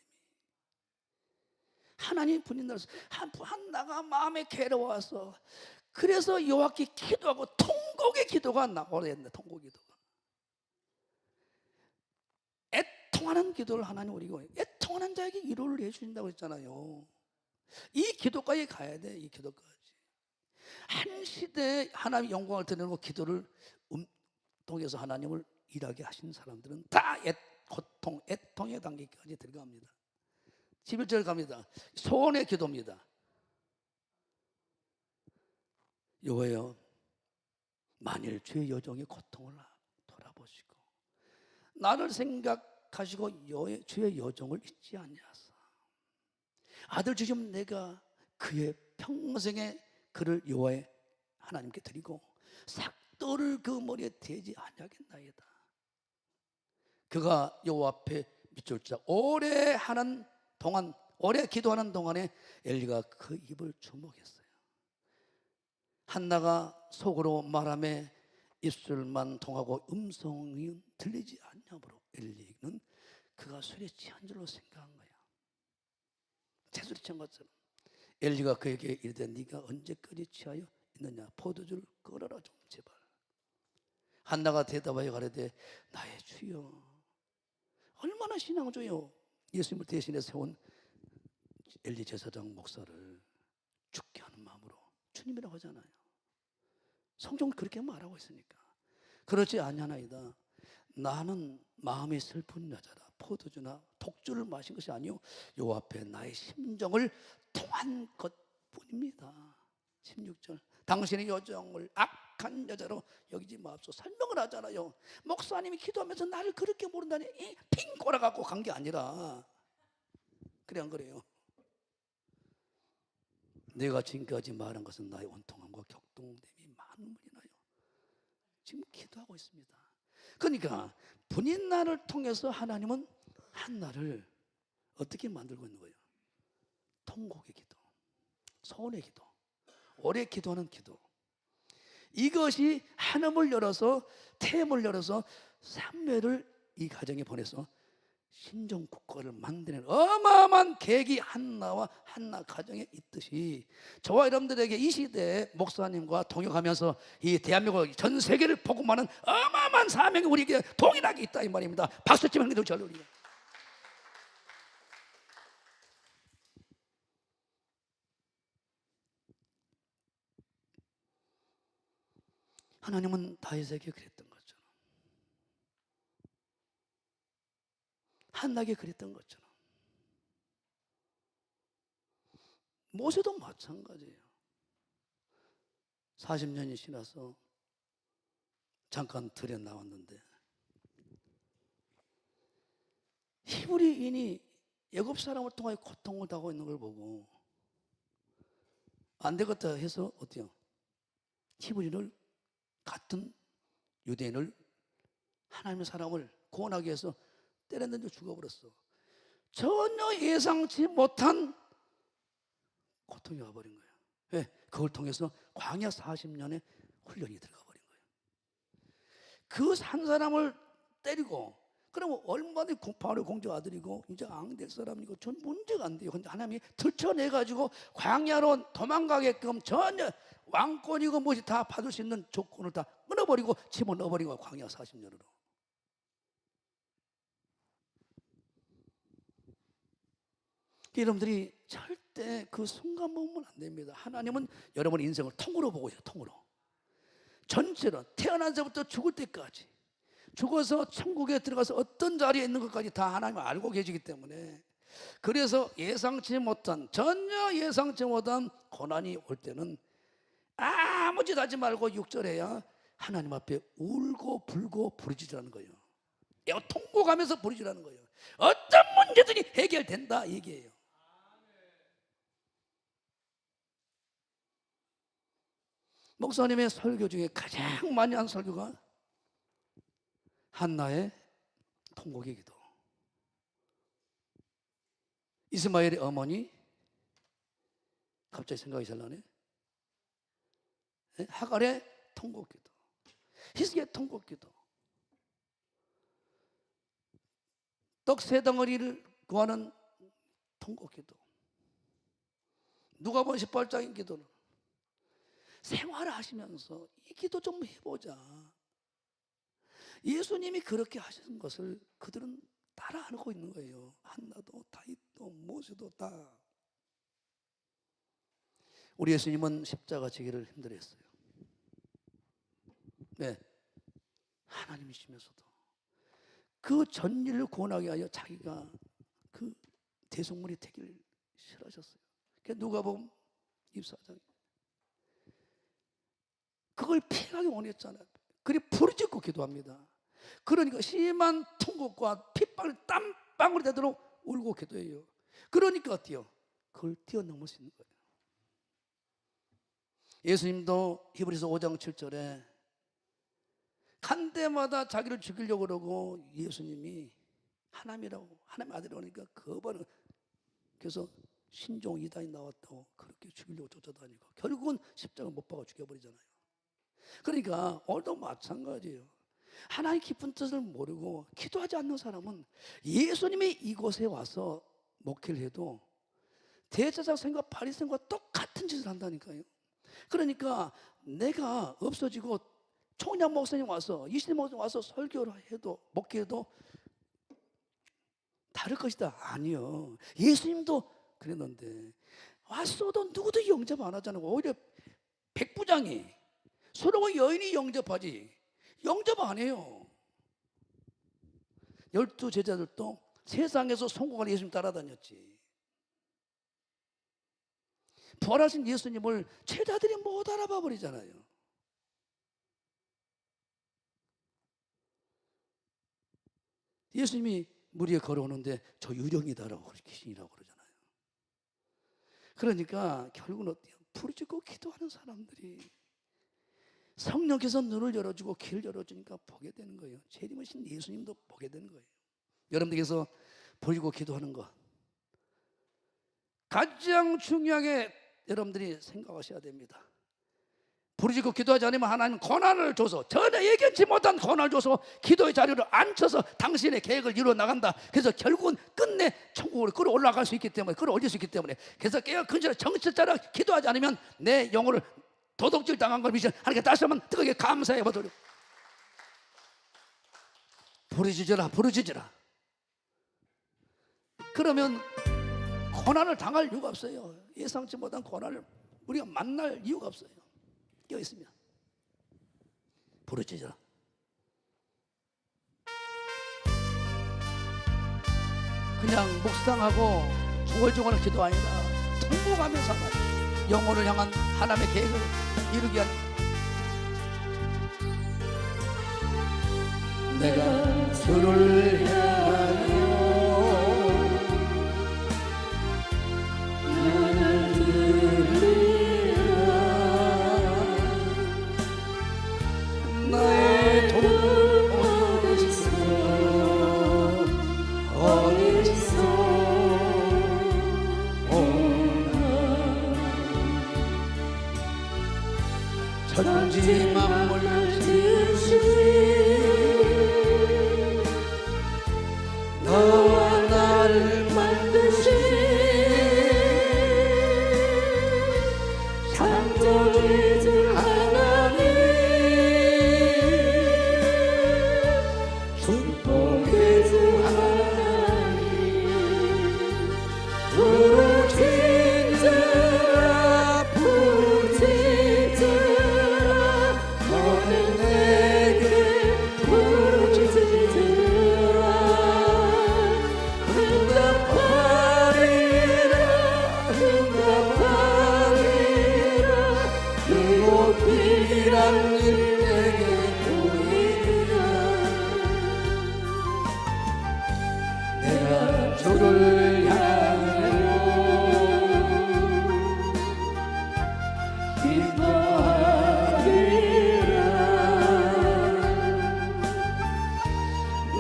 하나님 분인날을 한나가 마음에 괴로워서 그래서 여호와께 기도하고 통곡의 기도가 나오려 했네. 통곡 기도가. 애통하는 기도를 하나님 우리가 애통하는 자에게 위로를 해주신다고 했잖아요. 이 기도까지 가야 돼. 이 기도까지. 한 시대에 하나님의 영광을 드러내고 기도를 통해서 하나님을 일하게 하신 사람들은 다 고통, 애통의 단계까지 들어갑니다. 11절 갑니다. 소원의 기도입니다. 여호와여, 만일 주의 여종의 고통을 돌아보시고 나를 생각하시고 주의 여종을 잊지 아니하사 아들 주시면 내가 그의 평생의 그를 여호와의 하나님께 드리고 삭도를 그 머리에 대지 아니하겠나이다. 그가 여호와 앞에 밑줄자 오래 하는 동안, 오래 기도하는 동안에 엘리가 그 입을 주목했어요. 한나가 속으로 말하며 입술만 통하고 음성이 들리지 않냐므로 엘리는 그가 술에 취한 줄로 생각한 거야. 채술에 취한 것처럼. 엘리가 그에게 이르되 네가 언제까지 취하여 있느냐? 포도주를 끓여라 좀 제발. 한나가 대답하여 가로되 나의 주여. 얼마나 신앙조요. 예수님을 대신해 세운 엘리 제사장 목사를 죽게 하는 마음으로 주님이라고 하잖아요. 성경은 그렇게 말하고 있으니까. 그렇지 아니하나이다. 나는 마음이 슬픈 여자라. 포도주나 독주를 마신 것이 아니요 요 앞에 나의 심정을 통한 것뿐입니다. 16절. 당신의 여정을 악한 여자로 여기지 마옵소서. 설명을 하잖아요. 목사님이 기도하면서 나를 그렇게 모른다니 핑 꼬라갖고 간 게 아니라 그래 안 그래요? 내가 지금까지 말한 것은 나의 원통함과 격동됨이 만물이나요. 지금 기도하고 있습니다. 그러니까 분인날을 통해서 하나님은 한나를 어떻게 만들고 있는 거예요? 통곡의 기도, 소원의 기도, 오래 기도하는 기도. 이것이 한음을 열어서 템을 열어서 삼매를 이 가정에 보내서 신종 국가를 만드는 어마어마한 계기 한나와 한나 가정에 있듯이 저와 여러분들에게 이 시대에 목사님과 동역하면서 이 대한민국 전 세계를 복음하는 어마어마한 사명이 우리에게 동일하게 있다 이 말입니다. 박수 치면 기도 잘 올리고. 하나님은 다윗에게 그랬던 것처럼 한나에게 그랬던 것처럼 모세도 마찬가지예요. 40년이 지나서 잠깐 들에 나왔는데 히브리인이 애굽 사람을 통하여 고통을 당하고 있는 걸 보고 안 되겠다 해서 어때요? 히브리인을 같은 유대인을 하나님의 사람을 구원하기 위해서 때렸는데 죽어버렸어. 전혀 예상치 못한 고통이 와버린 거예요. 왜? 그걸 통해서 광야 40년의 훈련이 들어가 버린 거예요. 그 한 사람을 때리고 그러면 얼마나 바로 공주 아들이고 이제 앙 될 사람이고 전 문제가 안 돼요. 근데 하나님이 들춰내가지고 광야로 도망가게끔 전혀 왕권이고 무엇이 다 받을 수 있는 조건을 다 끊어버리고 집어넣어버린 거예요. 광야 40년으로. 여러분들이 절대 그 순간 보면 안 됩니다. 하나님은 여러분의 인생을 통으로 보고 있어요. 통으로. 전체로 태어나서부터 죽을 때까지 죽어서 천국에 들어가서 어떤 자리에 있는 것까지 다 하나님 알고 계시기 때문에 그래서 예상치 못한 전혀 예상치 못한 고난이 올 때는 아무 짓 하지 말고 6절에야 하나님 앞에 울고 불고 부르짖으라는 거예요. 통곡하면서 부르짖으라는 거예요. 어떤 문제든지 해결된다 이 얘기예요. 목사님의 설교 중에 가장 많이 한 설교가 한나의 통곡의 기도. 이스마엘의 어머니 갑자기 생각이 잘 나네. 하갈의 통곡 기도, 히스기야의 통곡 기도, 떡 세 덩어리를 구하는 통곡기도, 누가복음 18장의 기도는 생활을 하시면서 이 기도 좀 해보자. 예수님이 그렇게 하신 것을 그들은 따라하고 있는 거예요. 한나도 다윗도 모세도 다. 우리 예수님은 십자가 지기를 힘들어했어요. 네, 하나님이시면서도 그 전일을 구원하기 위하여 자기가 그 대속물이 되기를 싫어하셨어요. 누가복음 24장 그걸 피하기 원했잖아요. 그리 부르짖고 기도합니다. 그러니까 심한 통곡과 핏방울 땀방울이 되도록 울고 기도해요. 그러니까 어때요? 그걸 뛰어넘을 수 있는 거예요. 예수님도 히브리서 5장 7절에 간 데마다 자기를 죽이려고 그러고 예수님이 하나님이라고 하나님의 아들이라니까 거부하는, 그래서 신종 이단이 나왔다고 그렇게 죽이려고 쫓아다니고 결국은 십자가 못 박아 죽여버리잖아요. 그러니까 오늘도 마찬가지예요. 하나님 깊은 뜻을 모르고 기도하지 않는 사람은 예수님이 이곳에 와서 목회를 해도 대제사장과 바리새인과 똑같은 짓을 한다니까요. 그러니까 내가 없어지고 총량 목사님 와서 이시대 목사님 와서 설교를 해도 목회해도 다를 것이다. 아니요. 예수님도 그랬는데 왔어도 누구도 영접 안 하잖아요. 오히려 백부장이 서로 여인이 영접하지 영접 안 해요. 12 제자들도 세상에서 성공한 예수님 따라다녔지. 부활하신 예수님을 제자들이 못 알아봐 버리잖아요. 예수님이 물 위에 걸어오는데 저 유령이다라고 귀신이라고 그러잖아요. 그러니까 결국은 어때요? 부르짖고 기도하는 사람들이 성령께서 눈을 열어주고 길을 열어주니까 보게 되는 거예요. 재림하신 예수님도 보게 되는 거예요. 여러분들께서 부르짖고 기도하는 것 가장 중요하게 여러분들이 생각하셔야 됩니다. 부르짖고 기도하지 않으면 하나님 권한을 줘서 전혀 예견치 못한 권한을 줘서 기도의 자리를 앉혀서 당신의 계획을 이루어 나간다. 그래서 결국은 끝내 천국으로 끌어올라갈 수 있기 때문에, 끌어올릴 수 있기 때문에, 그래서 깨어 근실에 정신차려 기도하지 않으면 내 영혼을 도둑질 당한 걸 믿으면 하나님께 다시 한번 뜨겁게 감사해 보도록. 부르짖으라 부르짖으라. 그러면 고난을 당할 이유가 없어요. 예상치 못한 고난을 우리가 만날 이유가 없어요. 여기 있습니다. 부르짖으라. 그냥 묵상하고 조글조글 기도 아니라 통곡하면서 영혼을 향한 하나님의 계획을 이루기 위한 내가 주를 향하여 나를 들리라 나의 돈 어디서 오나 천지 만물을 지으시니 너와 나를 만드시니 창조주 하나님 축복의 주 하나님 부르짖으라 부르짖으라 너는 내게 부르짖으라 응답하리라 응답하리라 그곳이란 일 내게 보이리라 내가 주를 향하여 기도하리라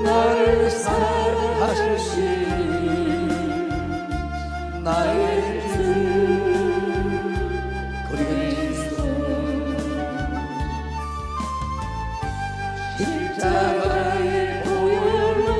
나를 사랑하시니 나의 주 그리스도 십자가의 보혈로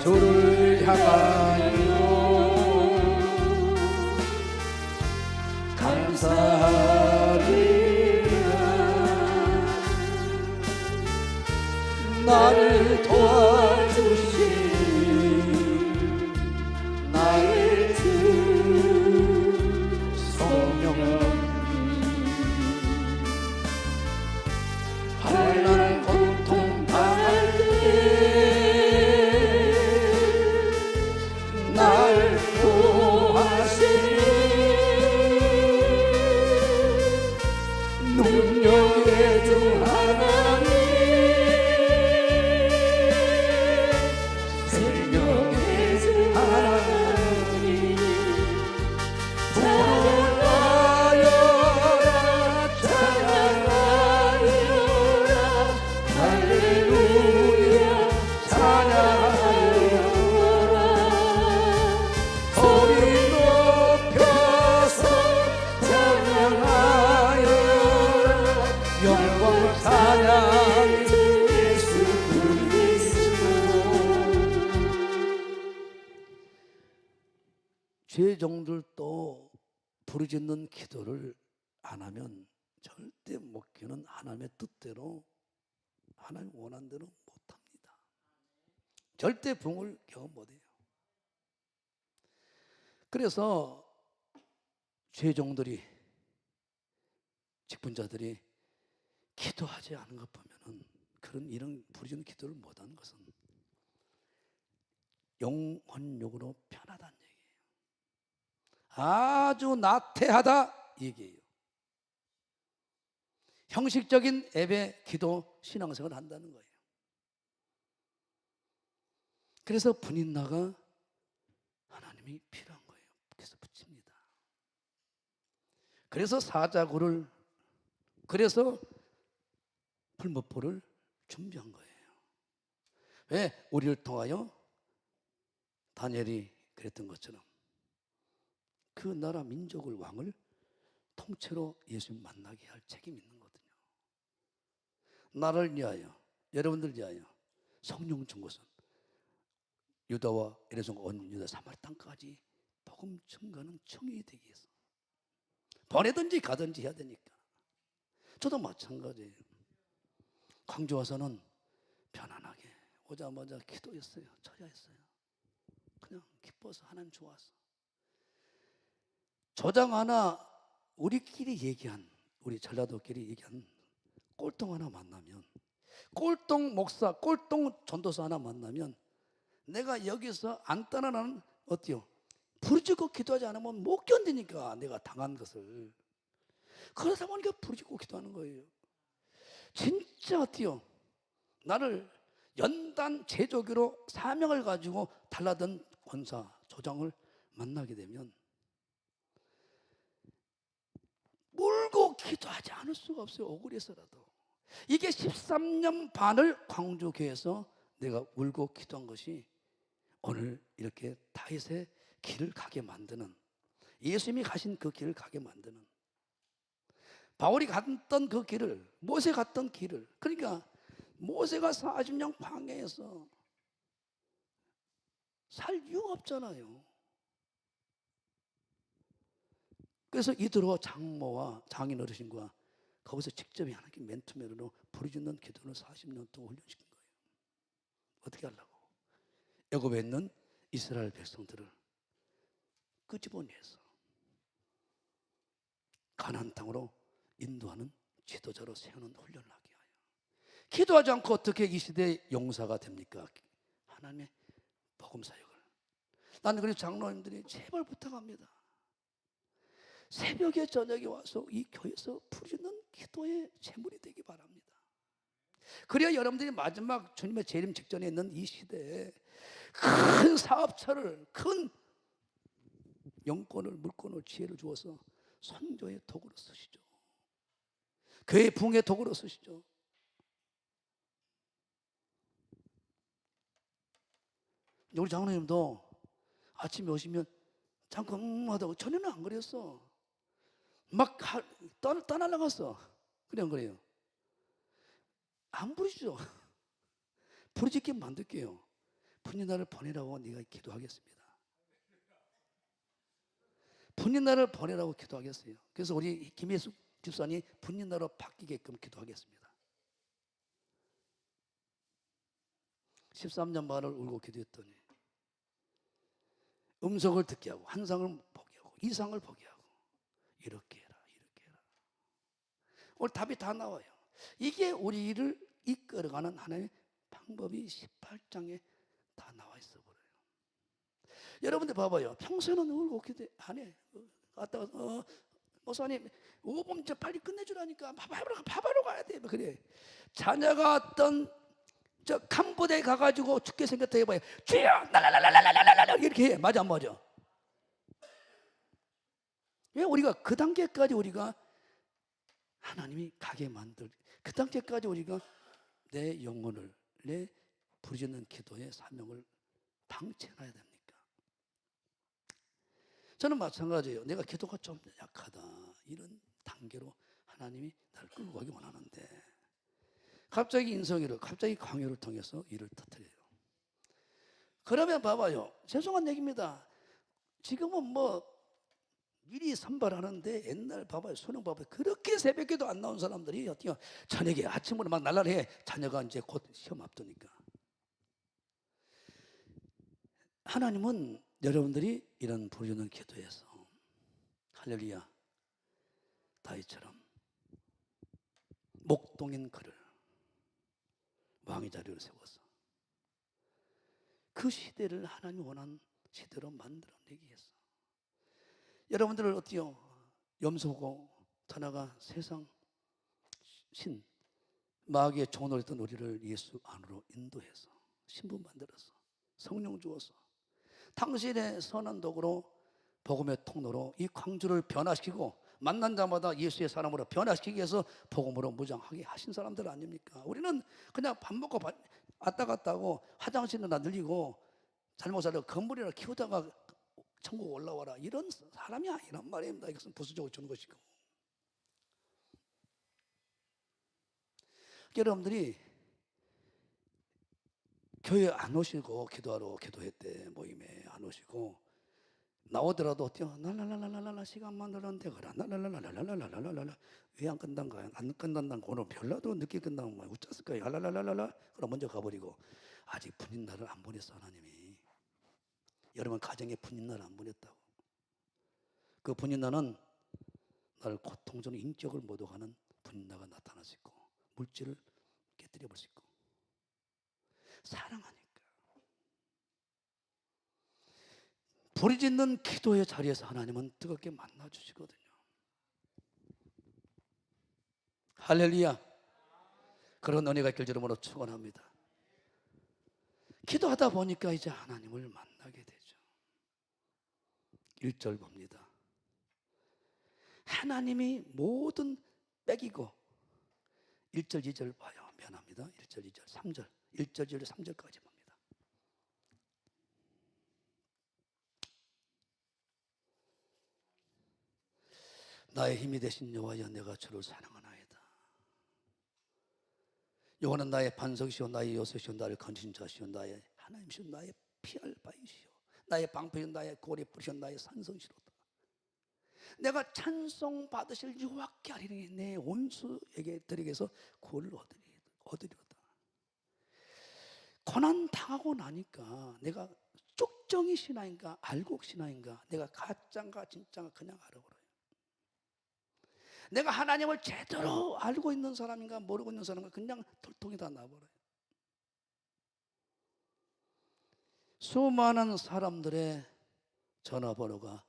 주를 향하여 감사하리라. 나를 도와주신 나의 주 성령님, 환난 고통 당할 때 날 구하시니 능력의 주 하나님, 생명의 주 하나님, 부르하여라 찬양하여라 할렐루야 찬양하여라 소리 높여서 찬양하여라 영광 찬양 예수 그리스도. 죄종들도 부르짖는 기도를 안 하면 절대 목회는 하나님의 뜻대로 하나님 원하는 대로 못합니다. 절대 부흥을 경험 못해요. 그래서 죄종들이, 직분자들이 기도하지 않은 것 보면은 그런 이런 부르짖는 기도를 못하는 것은 영혼력으로 편하다는 얘기예요. 아주 나태하다 얘기예요. 형식적인 예배, 기도, 신앙생활을 한다는 거예요. 그래서 분인나가 하나님이 필요한 거예요. 그래서 붙입니다. 그래서 사자굴을, 그래서 풀무포를 준비한 거예요. 왜? 우리를 통하여 다니엘이 그랬던 것처럼 그 나라 민족을, 왕을 통째로 예수님 만나게 할 책임이 있는 거거든요. 나를 위하여, 여러분들 위하여 성령 준 것은 유다와 에레송과 온 유다 사마리 땅까지 복음 증거는 청이 되기 위해서 보내든지 가든지 해야 되니까. 저도 마찬가지예요. 광주 와서는 편안하게 오자마자 기도했어요. 처자했어요. 그냥 기뻐서 하나님 좋아서. 조장 하나 우리끼리 얘기한, 우리 전라도끼리 얘기한 꼴통 하나 만나면, 꼴통 목사, 꼴통 전도사 하나 만나면 내가 여기서 안 떠나는 어때요? 부르짖고 기도하지 않으면 못 견디니까 내가 당한 것을. 그러다 보니까 부르짖고 기도하는 거예요. 진짜 어때요? 나를 연단 제조기로 사명을 가지고 달라든 권사, 조장을 만나게 되면 울고 기도하지 않을 수가 없어요. 억울해서라도. 이게 13년 반을 광주교회에서 내가 울고 기도한 것이 오늘 이렇게 다윗의 길을 가게 만드는, 예수님이 가신 그 길을 가게 만드는, 바울이 갔던 그 길을, 모세 갔던 길을, 그러니까 모세가 40년 광야에서 살 이유가 없잖아요. 그래서 이드로 장모와 장인 어르신과 거기서 직접 하나님 맨투맨으로 부르짖는 기도를 40년 동안 훈련시킨 거예요. 어떻게 하려고? 애굽에 있는 이스라엘 백성들을 끄집어내서 가나안 땅으로 인도하는 지도자로 세우는 훈련을 하게 하여. 기도하지 않고 어떻게 이 시대의 용사가 됩니까? 하나님의 복음 사역을. 나는 그래서 장로님들이 제발 부탁합니다. 새벽에 저녁에 와서 이 교회에서 부르짖는 기도의 제물이 되기 바랍니다. 그래야 여러분들이 마지막 주님의 재림 직전에 있는 이 시대에 큰 사업처를, 큰 영권을, 물권을, 지혜를 주어서 선교의 도구로 쓰시죠. 교회 부흥의 도구로 쓰시죠. 우리 장로님도 아침에 오시면 잠깐 하다고, 전에는 안 그랬어. 막 떠나려갔어. 그래 안 그래요? 안 부르시죠. 부르짖게 만들게요. 푸른 날을 보내라고 네가 기도하겠습니다. 푸른 날을 보내라고 기도하겠어요. 그래서 우리 김혜숙 집사님 푸른 날로 바뀌게끔 기도하겠습니다. 13년 말을 울고 기도했더니 음성을 듣게 하고 환상을 보게 하고 이상을 보게 하고 이렇게 해라 이렇게 해라. 오늘 답이 다 나와요. 이게 우리를 이끌어가는 하나님의 방법이 18장에 다 나와 있어 버려요. 여러분들 봐봐요. 평소에는 울고 기도 안 해. 갔다가 목사님 5분 저 빨리 끝내주라니까 밥하러 가야 돼. 그래. 자녀가 어떤 저 캄보디아에 가가지고 죽게 생겼다 해봐요. 주여 날랄랄랄랄랄랄 이렇게 해. 맞아 안 맞아? 왜 우리가 그 단계까지 우리가 하나님이 가게 만들 그 단계까지 우리가 내 영혼을 내 부르짖는 기도의 사명을 방치해놔야 됩니까? 저는 마찬가지예요. 내가 기도가 좀 약하다 이런 단계로 하나님이 나를 끌고 가기 원하는데 갑자기 인성이를 갑자기 광야를 통해서 일을 터뜨려요. 그러면 봐봐요. 죄송한 얘기입니다. 지금은 뭐 미리 선발하는데 옛날 봐봐요. 수능 봐봐요. 그렇게 새벽에도 안 나온 사람들이 어떻게 저녁에 아침으로 막 날라해. 자녀가 이제 곧 시험 앞두니까. 하나님은 여러분들이 이런 부르짖는 기도에서 할렐루야 다윗처럼 목동인 그를 왕의 자리로 세워서 그 시대를 하나님이 원하는 시대로 만들어내기 위해서 여러분들을 어때요? 염소고 타나가 세상 신 마귀의 종으로 했던 우리를 예수 안으로 인도해서 신부 만들어서 성령 주어서 당신의 선한 도구로 복음의 통로로 이 광주를 변화시키고 만난 자마다 예수의 사람으로 변화시키기 위해서 복음으로 무장하게 하신 사람들 아닙니까? 우리는 그냥 밥 먹고 왔다 갔다 하고 화장실이나 늘리고 잘못 살려 건물이나 키우다가 천국 올라와라 이런 사람이 아니란 말입니다. 이것은 부수적으로 주는 것이고 여러분들이 교회 안 오시고 기도하러 기도했대 모임에 안 오시고 나오더라도 어때요? 랄랄랄랄랄라 시간 만들었는데 그래 랄랄랄랄랄랄랄랄랄라 왜 안 끝난가요? 안 끝난다는 오늘 별나도 늦게 끝나면 뭐 어쩌을까요? 랄랄랄랄라 그럼 먼저 가버리고 아직 분인 날을 안 보냈어 하나님이. 여러분 가정에 분인 날을 안 보냈다고. 그 분인 날은 나를 고통스러운 인격을 모독하는 분인 날가 나타날 수 있고 물질을 깨뜨려 볼 수 있고 사랑하니까 부르짖는 기도의 자리에서 하나님은 뜨겁게 만나주시거든요. 할렐루야. 그런 은혜가 있길 주름으로 축원합니다. 기도하다 보니까 이제 하나님을 만나게 되죠. 1절 봅니다. 하나님이 모든 빼기고 1절 2절 봐요. 미안합니다. 1절 2절 3절 1절 2절 3절까지 봅니다. 나의 힘이 되신 여호와여 내가 주를 사랑하나이다. 여호와는 나의 반석이시오 나의 요새시오 나를 건지신 자시오 나의 하나님이시오 나의 피할 바이시오 나의 방패시오 나의 고리 뿌리시오 나의 산성시로다. 내가 찬송 받으실 유혹케 하리니 내 원수에게 드리게서 구원을 얻으리로다. 고난 당하고 나니까 내가 쪽정이 신앙인가 알곡 신앙인가 내가 가짜인가 진짜인가 그냥 알아버려요. 내가 하나님을 제대로 알고 있는 사람인가 모르고 있는 사람인가 그냥 돌통이 다 나버려요. 수많은 사람들의 전화번호가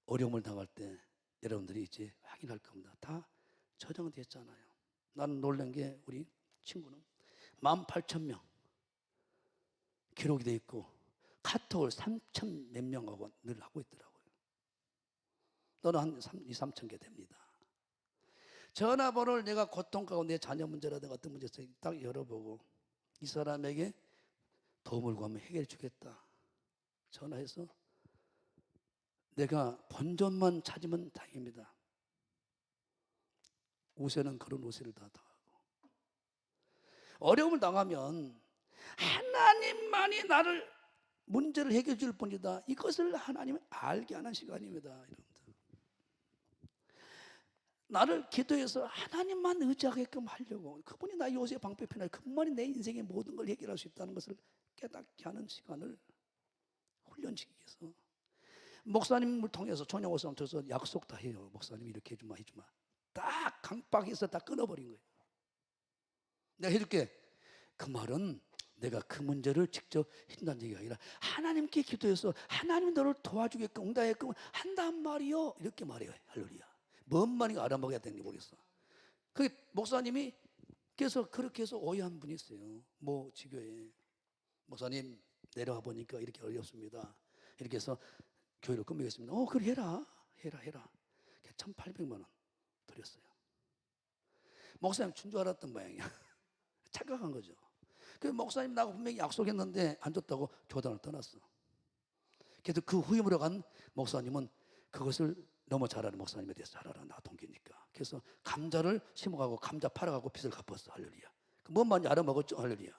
어려움을 당할 때 여러분들이 이제 확인할 겁니다. 다 저장됐잖아요. 나는 놀란 게 우리 친구는 18,000명 기록이 돼 있고 카톡을 3,000 몇 명하고 늘 하고 있더라고요. 너는 한 2, 3천 개 됩니다. 전화번호를 내가 고통 가운데 내 자녀 문제라든가 어떤 문제 있어요. 딱 열어보고 이 사람에게 도움을 구하면 해결해 주겠다. 전화해서 내가 본전만 찾으면 다행입니다. 우세는 그런 우세를 다 당하고 어려움을 당하면 하나님만이 나를 문제를 해결해 줄 뿐이다. 이것을 하나님이 알게 하는 시간입니다, 여러분들. 나를 기도해서 하나님만 의지하게끔 하려고, 그분이 나의 요새 방패편에, 그분만이 내 인생의 모든 걸 해결할 수 있다는 것을 깨닫게 하는 시간을 훈련시키기 위해서 목사님을 통해서, 전혀 목사님 통해서 약속 다 해요. 목사님 이렇게 해주마 해주마, 딱 강박해서 다 끊어버린 거예요. 내가 해줄게. 그 말은 내가 그 문제를 직접 해준다는 얘기가 아니라 하나님께 기도해서 하나님이 너를 도와주게끔 응답하게끔 한단 말이요, 이렇게 말해요. 할렐루야. 뭔 말인가 알아먹어야 되는지 모르겠어. 그 목사님이 그래서 그렇게 해서 오해한 분이 있어요. 뭐 지교에 목사님 내려와 보니까 이렇게 어렵습니다. 이렇게 해서 교회를 꾸미겠습니다. 그래 해라. 1,800만 원 드렸어요. 목사님 준 줄 알았던 모양이야. 착각한 거죠. 그 목사님 나하고 분명히 약속했는데 안 줬다고 교단을 떠났어. 그래서 그 후임으로 간 목사님은 그것을 너무 잘 아는 목사님에 대해서 잘 알아. 나 동기니까. 그래서 감자를 심어가고 감자 팔아가고 빚을 갚았어. 할렐루야. 뭔 말인지 알아먹었죠. 할렐루야.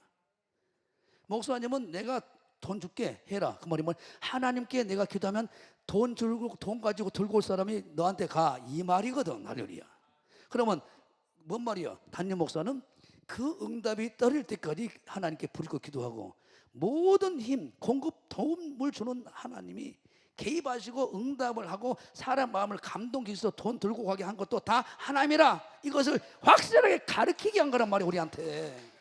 목사님은 내가 돈 줄게 해라. 그 말이 뭐 하나님께 내가 기도하면 돈 가지고 들고 올 사람이 너한테 가, 이 말이거든. 할렐루야. 그러면 뭔 말이야? 담임 목사는 그 응답이 떨어질 때까지 하나님께 부르고 기도하고, 모든 힘, 공급, 도움을 주는 하나님이 개입하시고 응답을 하고 사람 마음을 감동시켜서 돈 들고 가게 한 것도 다 하나님이라, 이것을 확실하게 가르치게 한 거란 말이야, 우리한테.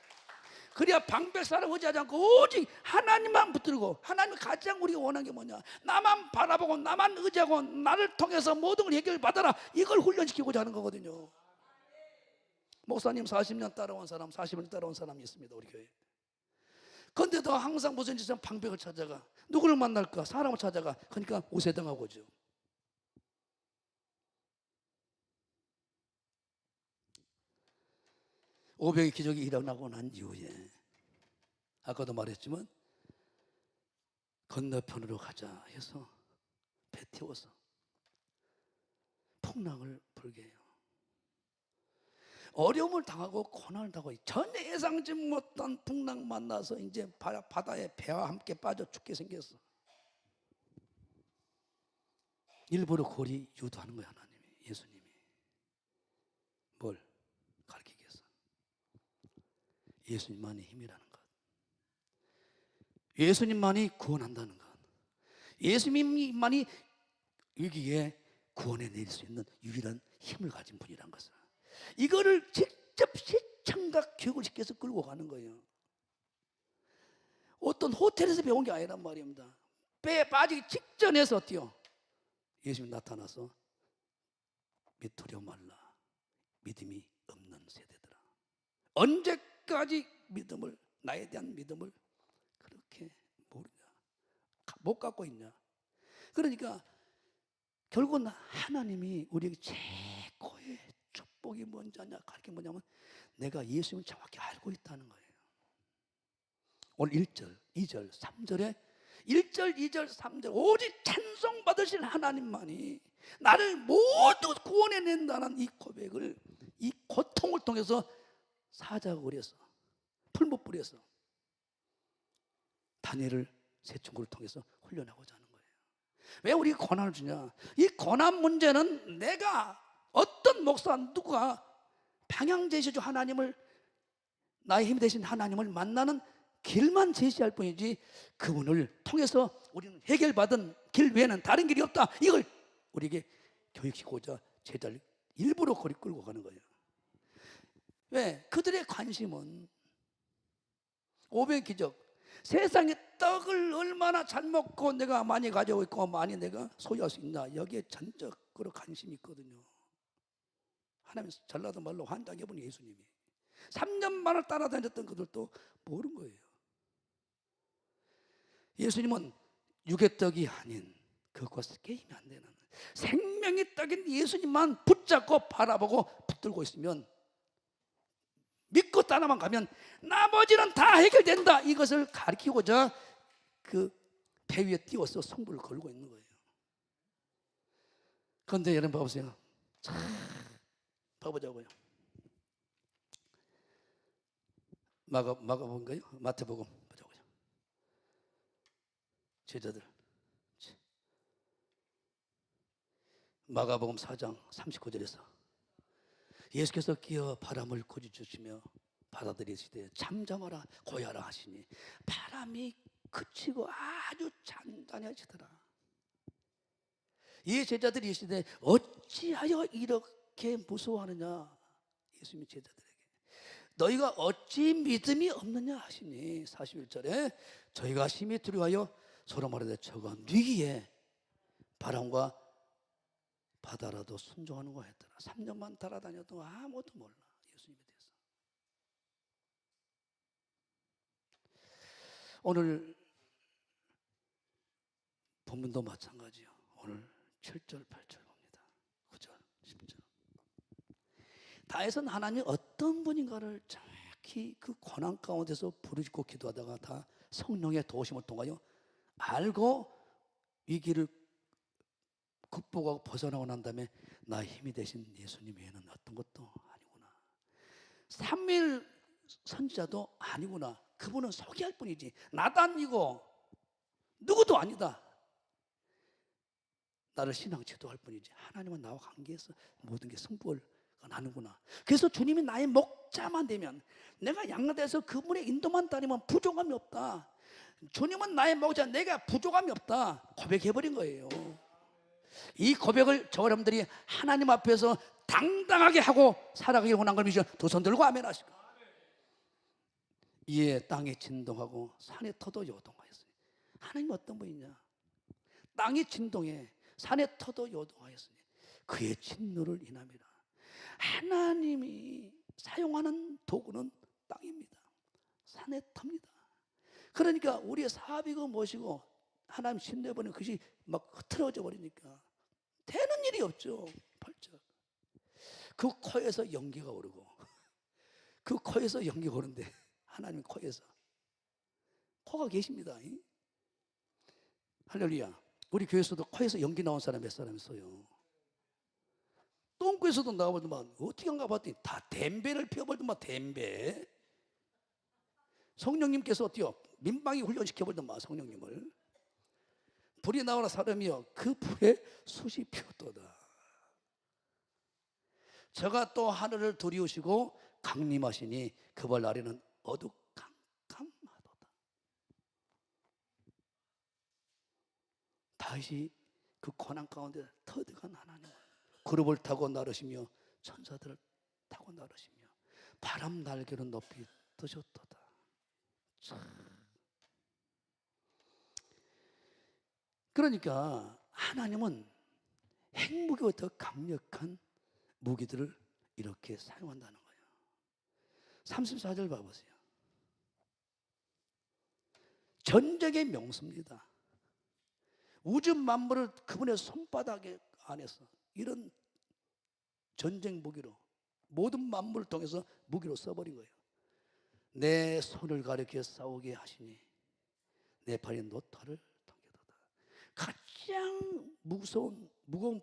그래야 방백사를 의지하지 않고 오직 하나님만 붙들고, 하나님이 가장 우리가 원하는 게 뭐냐? 나만 바라보고 나만 의지하고 나를 통해서 모든 걸 해결받아라, 이걸 훈련시키고자 하는 거거든요. 목사님 40년 따라온 사람, 40년 따라온 사람이 있습니다, 우리 교회. 그런데도 항상 무슨 짓은 방백을 찾아가. 누구를 만날까? 사람을 찾아가. 그러니까 우세당하고 오죠. 오병의 기적이 일어나고 난 이후에 아까도 말했지만 건너편으로 가자 해서 배 태워서 풍랑을 불게 해요. 어려움을 당하고 고난을 당하고 전혀 예상치 못한 풍랑 만나서 이제 바다에 배와 함께 빠져 죽게 생겼어. 일부러 고리 유도하는 거야, 하나님이, 예수님이. 뭘 가르치기 위해서. 예수님만이 힘이라는 것, 예수님만이 구원한다는 것, 예수님만이 위기에 구원해 내릴 수 있는 유일한 힘을 가진 분이라는 것을, 이거를 직접 시청각 교육을 시켜서 끌고 가는 거예요. 어떤 호텔에서 배운 게 아니란 말입니다. 배에 빠지기 직전에서 어때요? 예수님이 나타나서 두려워 말라, 믿음이 없는 세대들아, 언제까지 믿음을, 나에 대한 믿음을 그렇게 모르냐, 못 갖고 있냐. 그러니까 결국은 하나님이 우리에게 최고의 축복이 뭔지 아냐, 가르친 게 뭐냐면 내가 예수님을 정확히 알고 있다는 거예요. 오늘 1절, 2절, 3절에 1절, 2절, 3절 오직 찬송 받으실 하나님만이 나를 모두 구원해낸다는 이 고백을, 이 고통을 통해서 사자굴 에서, 풀무불에서 다니엘을 세 친구를 통해서 훈련하고자 하는 거예요. 왜 우리가 고난을 주냐? 이 고난 문제는 내가 어떤 목사 누가 방향 제시주 하나님을, 나의 힘이 되신 하나님을 만나는 길만 제시할 뿐이지 그분을 통해서 우리는 해결받은 길 외에는 다른 길이 없다, 이걸 우리에게 교육시키고자 제자를 일부러 거리 끌고 가는 거예요. 왜? 그들의 관심은 오병의 기적, 세상에 떡을 얼마나 잘 먹고 내가 많이 가지고 있고 많이 내가 소유할 수 있나, 여기에 전적으로 관심이 있거든요. 하나님 잘나도 말로 환장해 본 예수님이 3년만을 따라다녔던 그들도 모르는 거예요. 예수님은 육의 떡이 아닌, 그것과 게임이 안 되는 생명의 떡인 예수님만 붙잡고 바라보고 붙들고 있으면, 믿고 따라만 가면 나머지는 다 해결된다, 이것을 가르치고자 그 배 위에 띄워서 승부를 걸고 있는 거예요. 그런데 여러분 봐보세요. 자, 봐보자고요. 마가복음인가요? 마태복음 제자들. 마가복음 4장 39절에서 예수께서 기어 바람을 꾸짖으시며 받아들이시되 잠잠하라 고야라 하시니 바람이 그치고 아주 잔잔해지더라. 이 제자들이 이시되 어찌하여 이렇게 무서워하느냐. 예수님이 제자들에게 너희가 어찌 믿음이 없느냐 하시니 41절에 저희가 심히 두려워하여 서로 말하되 저가 누기에 바람과 바다라도 순종하는 거 했더라. 3년만 따라다녀도 아무것도 몰라 예수님에 대해서. 오늘 본문도 마찬가지요. 오늘 7절 8절 봅니다. 9절 10절. 다윗은 하나님이 어떤 분인가를 정확히 그 고난 가운데서 부르짖고 기도하다가 다 성령의 도우심을 통하여 알고 이 길을 극복하고 벗어나고 난 다음에 나의 힘이 되신 예수님 외에는 어떤 것도 아니구나. 삼위일 선지자도 아니구나. 그분은 소개할 뿐이지 나단이고 누구도 아니다. 나를 신앙 지도할 뿐이지 하나님은 나와 관계에서 모든 게 승부가 나는구나. 그래서 주님이 나의 목자만 되면 내가 양가돼서 그분의 인도만 따르면 부족함이 없다. 주님은 나의 목자, 내가 부족함이 없다 고백해버린 거예요. 이 고백을 저 여러분들이 하나님 앞에서 당당하게 하고 살아가길 원한 걸 믿으시고 두 손 들고 아멘 하시고. 이에 땅이 진동하고 산의 터도 요동하였으니 하나님은 어떤 분이냐. 땅이 진동해 산의 터도 요동하였으니 그의 진노를 인함이라. 하나님이 사용하는 도구는 땅입니다. 산의 터입니다. 그러니까 우리의 사비고 뭐시고 하나님 신내버리는 것이 막 흐트러져 버리니까 되는 일이 없죠. 8절. 그 코에서 연기가 오르고 그 코에서 연기가 오는데 하나님 코에서 코가 계십니다. 할렐루야. 우리 교회에서도 코에서 연기 나온 사람 몇 사람 있어요. 똥꼬에서도 나와보더만 어떻게 한가 봤더니 다 댐배를 피워버리더만 댐배. 성령님께서 어때요? 민방위 훈련시켜버리더만 성령님을. 불이 나오는 사람이요 그 불에 숯이 피었도다. 저가 또 하늘을 두리우시고 강림하시니 그 벌 아래는 어두캄캄하도다. 다시 그 고난 가운데 터득한 하나님 그룹을 타고 나르시며 천사들을 타고 나르시며 바람 날개로 높이 뜨셨도다. 그러니까 하나님은 핵무기와 더 강력한 무기들을 이렇게 사용한다는 거예요. 34절 봐보세요. 전쟁의 명수입니다. 우주 만물을 그분의 손바닥에 안에서 이런 전쟁 무기로 모든 만물을 통해서 무기로 써버린 거예요. 내 손을 가리켜 싸우게 하시니 내 팔이 노타를 당겨도다. 가장 무거운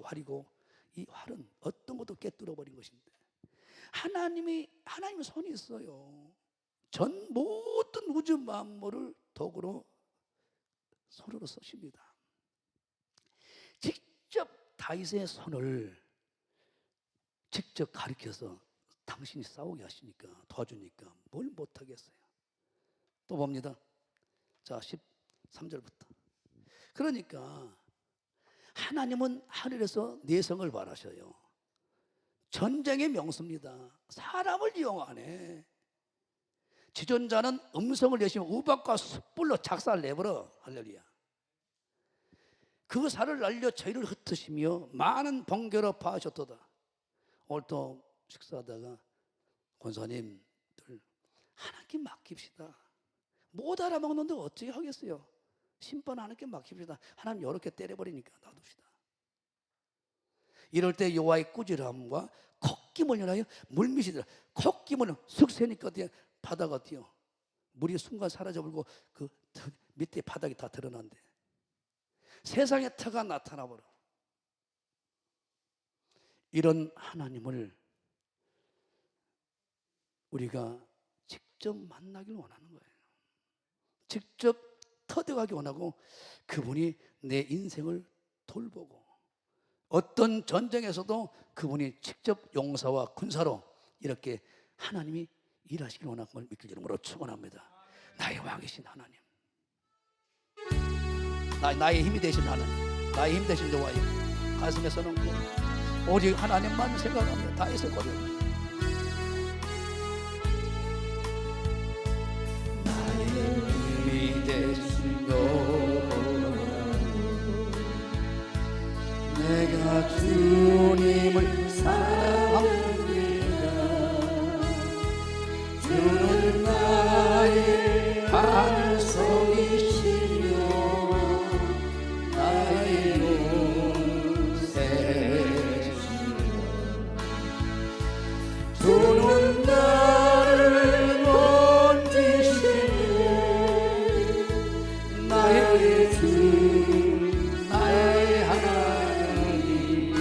활이고 이 활은 어떤 것도 깨뚫어 버린 것인데 하나님의 손이 있어요. 전 모든 우주 만물을 도구로 손으로 쓰십니다. 직접 다윗의 손을 직접 가리켜서 당신이 싸우게 하시니까 도와주니까 뭘 못하겠어요. 또 봅니다. 자 13절부터. 그러니까 하나님은 하늘에서 내성을 바라셔요. 전쟁의 명수입니다. 사람을 이용하네. 지존자는 음성을 내시며 우박과 숯불로 작사를 내버려. 할렐루야. 그 살을 날려 저희를 흩으시며 많은 번개로 파하셨도다. 오늘 또 식사하다가 권사님들 하나님께 맡깁시다. 못 알아먹는데 어떻게 하겠어요? 심판 하나님께 맡깁시다. 하나님 이렇게 때려버리니까 놔둡시다. 이럴 때 여호와의 꾸지람과 콧김을 연하여 물미시더라. 콧김을 쑥 새니까 바다가 뛰어 물이 순간 사라져버리고 그 밑에 바닥이 다 드러난대. 세상의 터가 나타나버려. 이런 하나님을 우리가 직접 만나길 원하는 거예요. 직접 터득하기 원하고 그분이 내 인생을 돌보고 어떤 전쟁에서도 그분이 직접 용사와 군사로 이렇게 하나님이 일하시길 원하는 걸 믿길 이름으로 축원합니다. 나의 왕이신 하나님, 나의 힘이 되신 하나님, 나의 힘 되신 여호와여, 가슴에 서는 오직 하나님만 생각하며 다해서 거듭 나의 힘이 되신 여호와, 내가 주님을 사랑합니다. 주는 나의 반석이시며 나의 요새시며 주는 나를 건지시며 나의 주 나의 하나님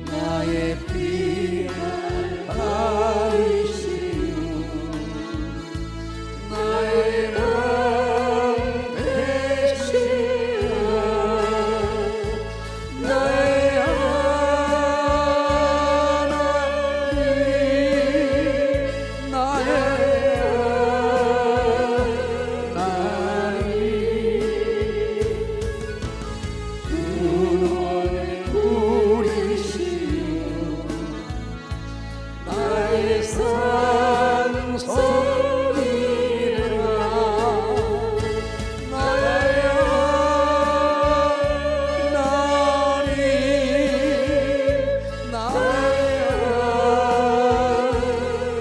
나의 피할 바위시며 나의 왕 되시며 나의 하나님 나의 하나님 주는 우리시여 나의 산성이라 나의 하나님 나의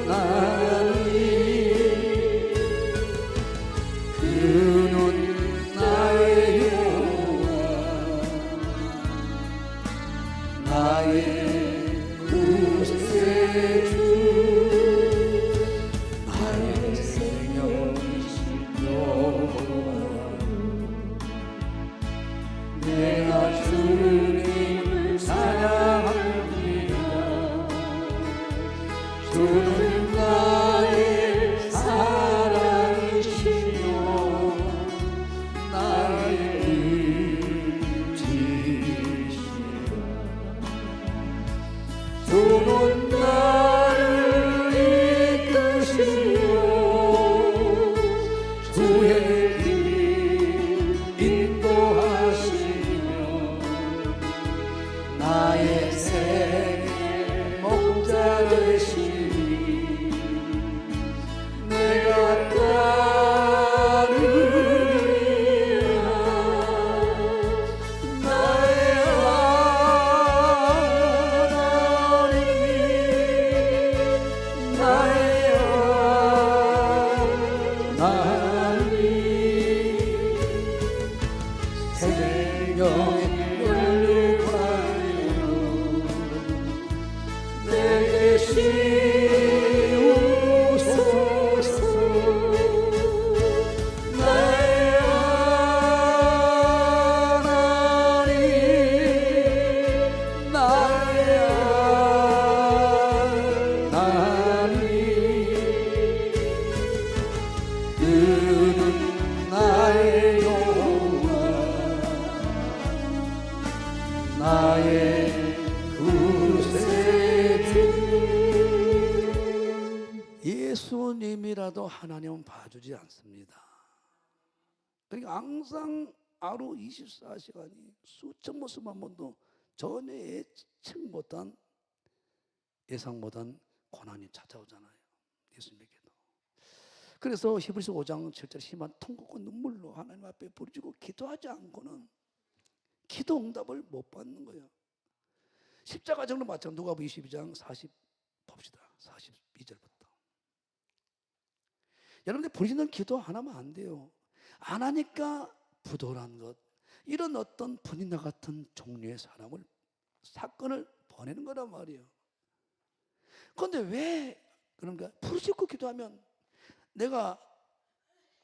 하나님 그는 나의 여호와 나의 구세주 나의 생명이신 여호와 내가 주님을 사랑합니다. 주는 나의 사랑이시며 나의 의지시며 주는 나를 이끄시며 주의 길 인도하시며 나의 생의 목자 되시니 내가 따르리라 나의 하나님 나의 하나님 생명의 연료관이여 내게 씌우소서 나의 하나님 나의 하나님 그는 나의 여호와 나의 구세주 예수님이라도 하나님은 봐주지 않습니다. 그러니까 항상 하루 24시간이 수천 모습만 번도 전혀 예측 못한 예상 못한 고난이 찾아오잖아요. 예수님에게도. 그래서 히브리서 5장 7절 심한 통곡과 눈물로 하나님 앞에 부르짖고 기도하지 않고는 기도 응답을 못 받는 거예요. 십자가적으로 마찬가지. 누가복음 22장 40 봅시다. 42절부터. 여러분들 부르짖는 기도 하나면 안 돼요. 안 하니까 부도란 것, 이런 어떤 분인과 같은 종류의 사람을 사건을 보내는 거란 말이에요. 그런데 왜 그런가? 부르짖고 기도하면 내가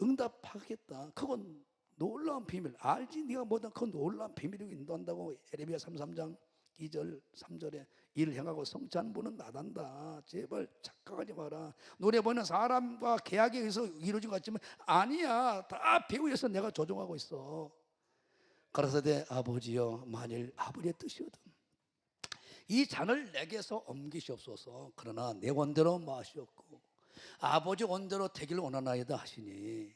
응답하겠다. 그건 놀라운 비밀. 알지? 네가 뭐다. 그건 놀라운 비밀이고 인도한다고 에레미야 33장 2절 3절에 일을 행하고 성취하는 분은 나단다. 제발 착각하지 마라. 노래 보는 사람과 계약에 의해서 이루어진 것 같지만 아니야. 다 배우에서 내가 조종하고 있어. 가라사대 아버지여, 만일 아버지의 뜻이거든 이 잔을 내게서 옮기시옵소서. 그러나 내 원대로 마시옵고 아버지 원대로 되길 원하나이다 하시니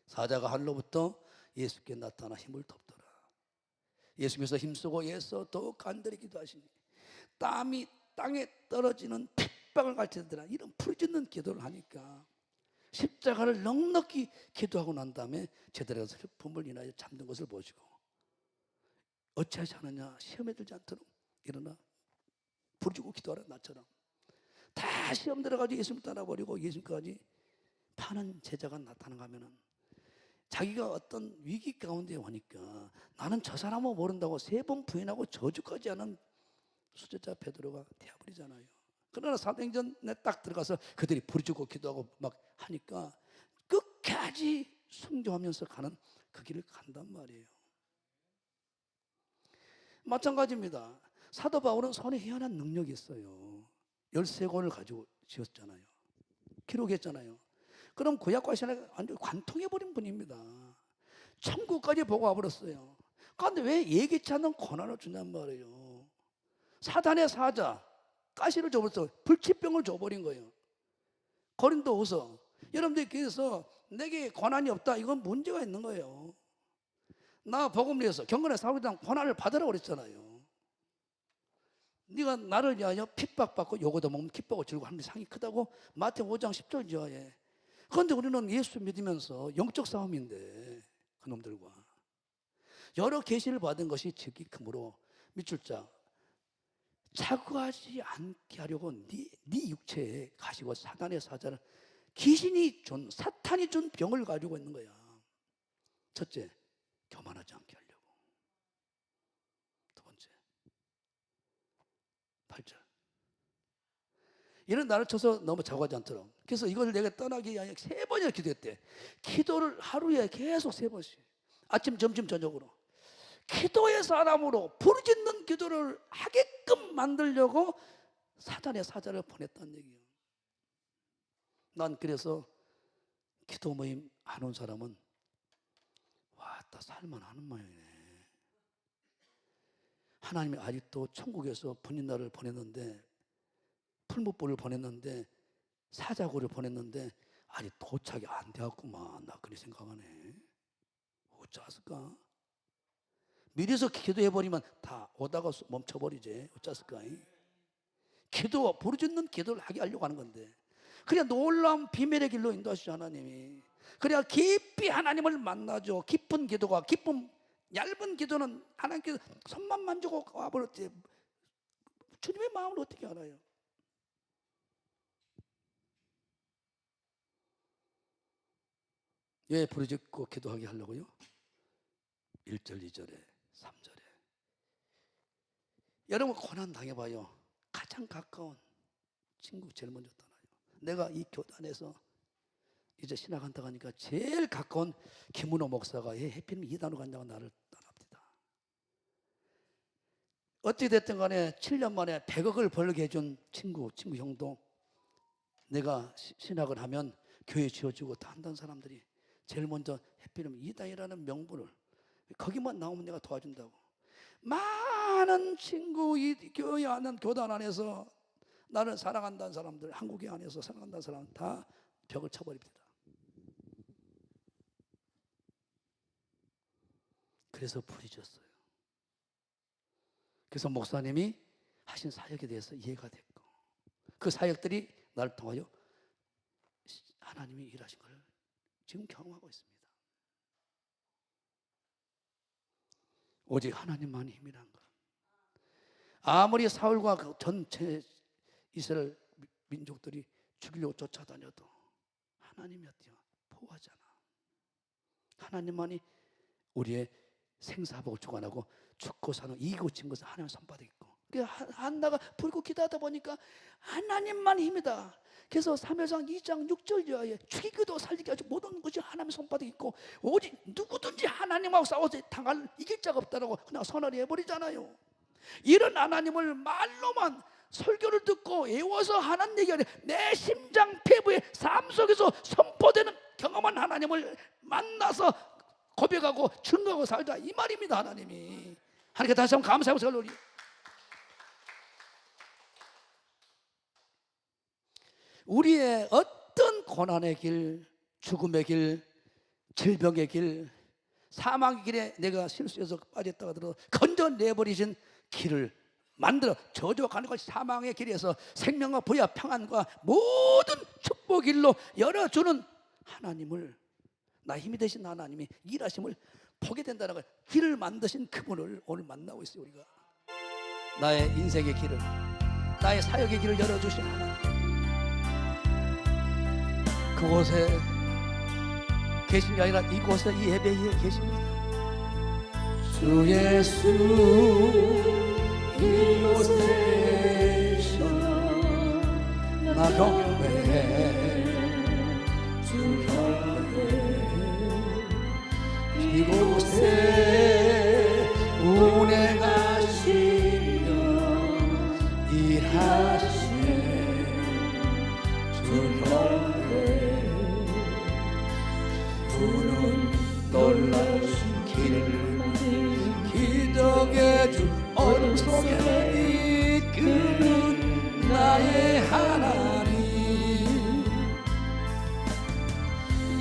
사자가 하늘로부터 예수께 나타나 힘을 덮더라. 예수께서 힘쓰고 예서 더욱 간절히 기도하시니 땀이 땅에 떨어지는 핏방울 같이 되더라. 이런 부르짖는 기도를 하니까 십자가를 넉넉히 기도하고 난 다음에 제대로 슬픔을 인하여 잠든 것을 보시고 어찌하지 않느냐, 시험에 들지 않도록 일어나 부르짖고 기도하라. 나처럼 다 시험 들어가지고 예수님 따라버리고 예수님까지 파는 제자가 나타나가면은 자기가 어떤 위기 가운데 오니까 나는 저 사람을 모른다고 3번 부인하고 저주까지 하는 수제자 베드로가 되어버리잖아요. 그러나 사도행전에 딱 들어가서 그들이 부르짖고 기도하고 막 하니까 끝까지 순교하면서 가는 그 길을 간단 말이에요. 마찬가지입니다. 사도 바울은 손에 희한한 능력이 있어요. 13권을 가지고 지었잖아요. 기록했잖아요. 그럼 구약과 신약을 완전히 관통해버린 분입니다. 천국까지 보고 와버렸어요. 그런데 왜 예기치 않는 고난을 주냔 말이에요. 사단의 사자 가시를 줘버렸어요. 불치병을 줘버린 거예요. 고린도후서 여러분들이 그래서 내게 고난이 없다, 이건 문제가 있는 거예요. 나 복음을 위해서 경건의 사울이랑 고난을 받으라고 그랬잖아요. 네가 나를 위하여 핍박받고 요거도 먹으면 기뻐하고 즐거워 하는 데 상이 크다고 마태복음 5장 10절 지하에. 그런데 우리는 예수 믿으면서 영적 싸움인데 그놈들과 여러 계시를 받은 것이 즉이 크므로 밑줄 자 자구하지 않게 하려고 네 육체에 가시고 사단의 사자를 귀신이 준 사탄이 준 병을 가지고 있는 거야. 첫째, 교만하지 않게 하려고. 두 번째, 8절 이런 나를 쳐서 너무 자고하지 않도록. 그래서 이걸 내가 떠나기 위하여 3번이나 기도했대. 기도를 하루에 계속 3번씩 아침, 점심, 저녁으로 기도의 사람으로 부르짖는 기도를 하게끔 만들려고 사단의 사자를 보냈다는 얘기예요. 난 그래서 기도 모임 안 온 사람은 왔다 살만하는 모양이네. 하나님이 아직도 천국에서 분인날을 보냈는데 풀무불을 보냈는데 사자고를 보냈는데 아직 도착이 안 되었구만. 나 그렇게 생각하네. 어쩌을까? 미리서 기도해버리면 다 오다가 멈춰버리지. 어쩌을까? 기도, 부르짖는 기도를 하게 하려고 하는 건데 그래야 놀라운 비밀의 길로 인도하시죠 하나님이. 그래야 깊이 하나님을 만나죠. 깊은 기도가, 깊은 얇은 기도는 하나님께서 손만 만지고 와버렸지 주님의 마음을 어떻게 알아요? 왜 부르짖고 기도하게 하려고요? 1절, 2절에 3절에 여러분 고난 당해봐요. 가장 가까운 친구 제일 먼저 떠나요. 내가 이 교단에서 이제 신학한다고 하니까 제일 가까운 김문호 목사가 해필이면 이단으로 간다고 나를 떠납니다. 어찌 됐든 간에 7년 만에 100억을 벌게 해준 친구 형도 내가 신학을 하면 교회 지어주고 다 한다는 사람들이 제일 먼저 해필이면 이단이라는 명분을 거기만 나오면 내가 도와준다고. 많은 친구 이 교회 안은 교단 안에서 나를 사랑한다는 사람들, 한국에 안에서 사랑한다는 사람 다 벽을 쳐버립니다. 그래서 부르짖었어요. 그래서 목사님이 하신 사역에 대해서 이해가 됐고 그 사역들이 나를 통하여 하나님이 일하신 걸 지금 경험하고 있습니다. 오직 하나님만이 힘이란 것. 아무리 사울과 그 전체 이스라엘 민족들이 죽이려고 쫓아다녀도 하나님이 어때요? 보호하잖아. 하나님만이 우리의 생사복을 주관하고 죽고 사는 이기고 진 것은 하나님의 손바닥에 있고 한나가 불고 기도하다 보니까 하나님만 힘이다. 그래서 사무엘상 2장 6절 이하에 죽이기도 살리기 아주 모든 것이 하나님의 손바닥에 있고 오직 누구든지 하나님하고 싸워서 당할 이길 자가 없다라고 그냥 선언을 해버리잖아요. 이런 하나님을 말로만 설교를 듣고 외워서 하는 얘기가 아니라 내 심장 피부의 삶 속에서 선포되는 경험한 하나님을 만나서 고백하고 증거하고 살자, 이 말입니다. 하나님이 하나님께 다시 한번 감사하고 설리 우리의 어떤 고난의 길, 죽음의 길, 질병의 길, 사망의 길에 내가 실수해서 빠졌다고 하더라도 건져내버리신 길을 만들어 저주와 간과 사망의 길에서 생명과 부와 평안과 모든 축복의 길로 열어주는 하나님을, 나 힘이 되신 하나님이 일하심을 보게 된다는 걸, 길을 만드신 그분을 오늘 만나고 있어요. 우리가 나의 인생의 길을, 나의 사역의 길을 열어주신 하나님, 그곳에 계신 게 아니라 이곳에, 이 예배에 계십니다. 주 예수 이곳에 계셔 나 경배해, 주 경배해. 이곳에 운행하시며 일하시네 주 경배해. 주는 놀라신 길을 기적의 주 어둠 속에 이끄는 나의 하나님,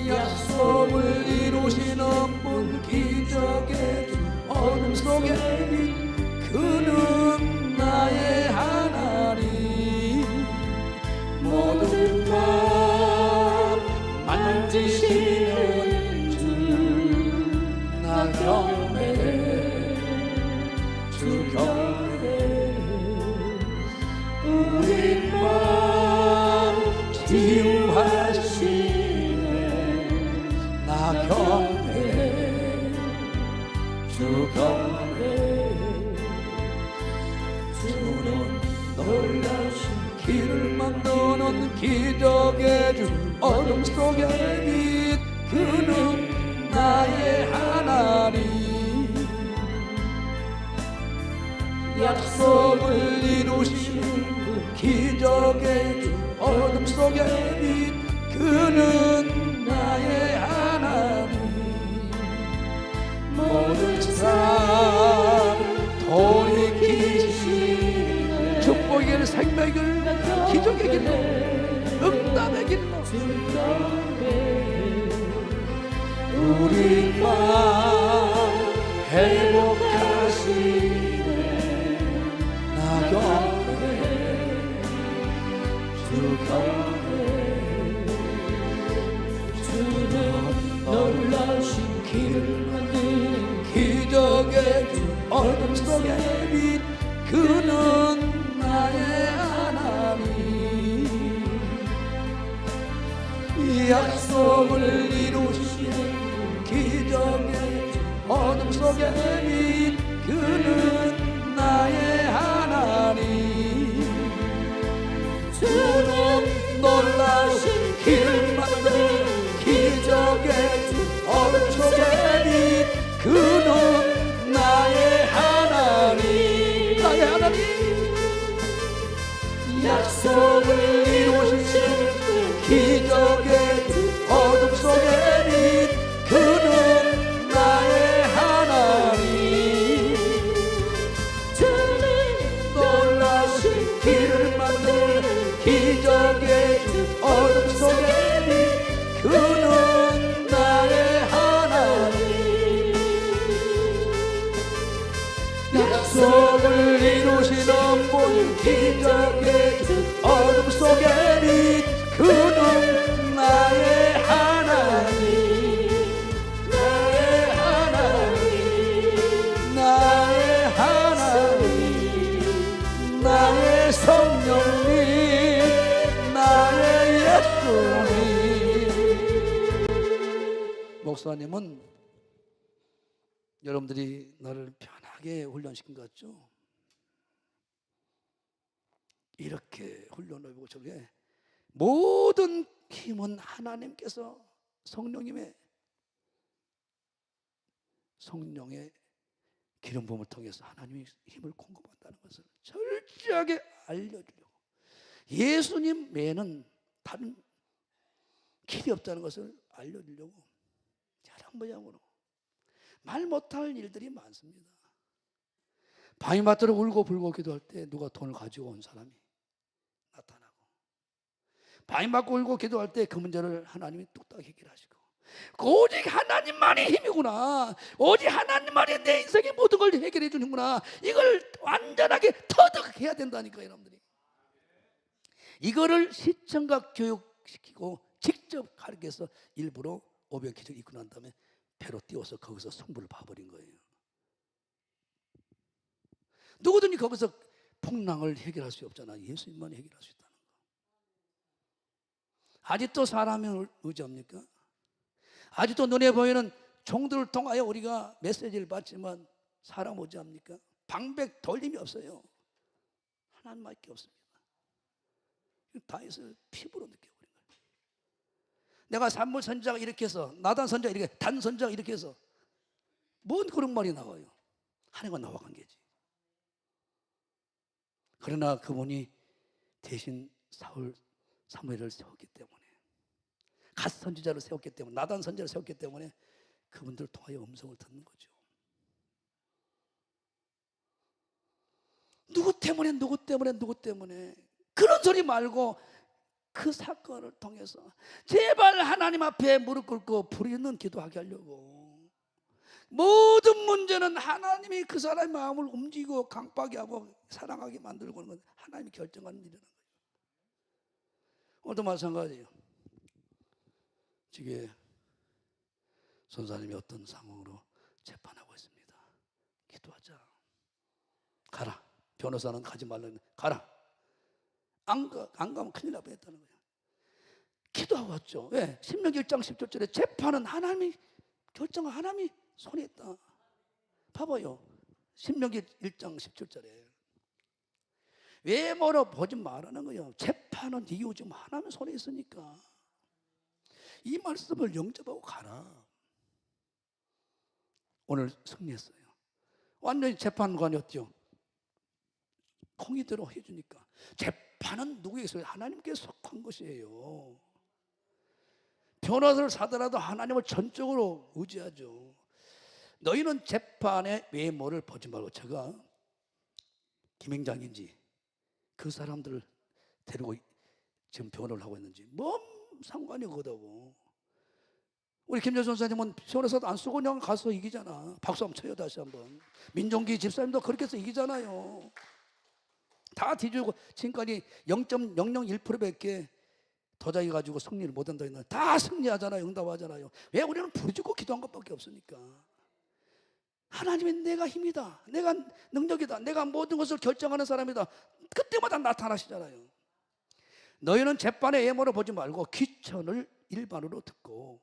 약속을 이루시는 분, 기적의 주 어둠 속에 이끄는 나의 하나님, 모든 것 만지시는 주 나 경배해, 주 경배해. 우리 맘 치유하시네 나 경배해, 주 경배해. 주는 놀라신 길을 만드는 기적의 주 어둠 속에 이끄는 나의 하나님, 약속을 이루시는 그 기적의 주 어둠 속에 이끄는 나의 하나님, 모든 삶 돌이키시네 축복의 길, 생명의 길, 기적의 길로, 응답의 길로 우리 맘 회복하시네 나 경배해, 주 경배해. 주는 놀라신 길을 만드는 기적의 주 어둠 속에 이끄는 나의 하나님, 약속을 이루시는 기적의 주 어둠 속에 이끄는 나의 하나님, 주는 놀라신 길을 만드는 기적의 주 어둠 속에 이끄는 나의 하나님, 나의 하나님, 약속을 이루시는 기적의 주 어둠 속에 이끄는 나의 하나님, 주는 놀라신 길을 만드는 기적의 주 어둠 속에 이끄는 나의 하나님, 약속을 이루시는 분, 기적의 주 어둠 속에 이끄는 나의 하나님, 나의 하나님, 나의 하나님, 나의 성령님, 나의 예수님. 목사님은 여러분들이 나를 편하게 훈련시킨 것 같죠? 이렇게 훈련을 해보고 저게 모든 힘은 하나님께서 성령의 기름 부음을 통해서 하나님이 힘을 공급한다는 것을 철저하게 알려주려고, 예수님 외에는 다른 길이 없다는 것을 알려주려고 여러 모양으로 말 못할 일들이 많습니다. 밤이 맞도록 울고 불고 기도할 때 누가 돈을 가지고 온 사람이 나타나고, 밤이 맞고 울고 기도할 때 그 문제를 하나님이 뚝딱 해결하시고, 오직 하나님만이 힘이구나, 오직 하나님만이 내 인생의 모든 걸 해결해 주는구나, 이걸 완전하게 터득해야 된다니까요. 여러분들이 이거를 시청각 교육시키고 직접 가르쳐서 일부러 500기를 입고 난 다음에 배로 띄워서 거기서 승부를 봐버린 거예요. 누구든지 거기서 풍랑을 해결할 수 없잖아. 예수님만이 해결할 수 있다는 거. 아직도 사람을 의지합니까? 아직도 눈에 보이는 종들을 통하여 우리가 메시지를 받지만 사람 의지합니까? 방백 돌림이 없어요. 하나님밖에 없습니다. 다윗을 피부로 느껴버린 거예요. 내가 산물 선자가 이렇게 해서, 나단 선자가 이렇게, 단 선자가 이렇게 해서, 뭔 그런 말이 나와요? 하나님과 나와 관계지. 그러나 그분이 대신 사무엘을 세웠기 때문에, 갓 선지자를 세웠기 때문에, 나단 선지자를 세웠기 때문에 그분들을 통하여 음성을 듣는 거죠. 누구 때문에 그런 소리 말고 그 사건을 통해서 제발 하나님 앞에 무릎 꿇고 부르짖는 기도하게 하려고, 모든 문제는 하나님이 그 사람의 마음을 움직이고 강박이 하고 사랑하게 만들고 하는 건 하나님이 결정하는 일이라는 거예요. 오늘도 마찬가지예요. 지금 선사님이 어떤 상황으로 재판하고 있습니다. 기도하자. 가라. 변호사는 가지 말라는, 가라. 안 가면 큰일 날 뻔했다는 거예요. 기도하고 왔죠. 왜? 신명기 1장 17절에 재판은 하나님이 결정한, 하나님이 손에 있다. 봐봐요. 신명기 1장 17절에 외모로 보지 말라는 거예요. 재판은 이유 지금 하나님 손에 있으니까 이 말씀을 영접하고 가라. 오늘 승리했어요. 완전히 재판관이었죠. 공의대로 해주니까. 재판은 누구에게? 하나님께 속한 것이에요. 변호사를 사더라도 하나님을 전적으로 의지하죠. 너희는 재판의 외모를 보지 말고, 제가 김행장인지 그 사람들을 데리고 지금 변호를 하고 있는지 뭔 상관이 없다고. 우리 김재선 선생님은 변호사도 안 쓰고 그냥 가서 이기잖아. 박수 한번 쳐요. 다시 한번. 민종기 집사님도 그렇게 해서 이기잖아요. 다 뒤지고 지금까지 0.001%밖에 도자기 가지고 승리를 못한다 했는데 다 승리하잖아요. 응답하잖아요. 왜? 우리는 부르짖고 기도한 것밖에 없으니까. 하나님이 내가 힘이다, 내가 능력이다, 내가 모든 것을 결정하는 사람이다, 그때마다 나타나시잖아요. 너희는 재판의 외모를 보지 말고 귀천을 일반으로 듣고,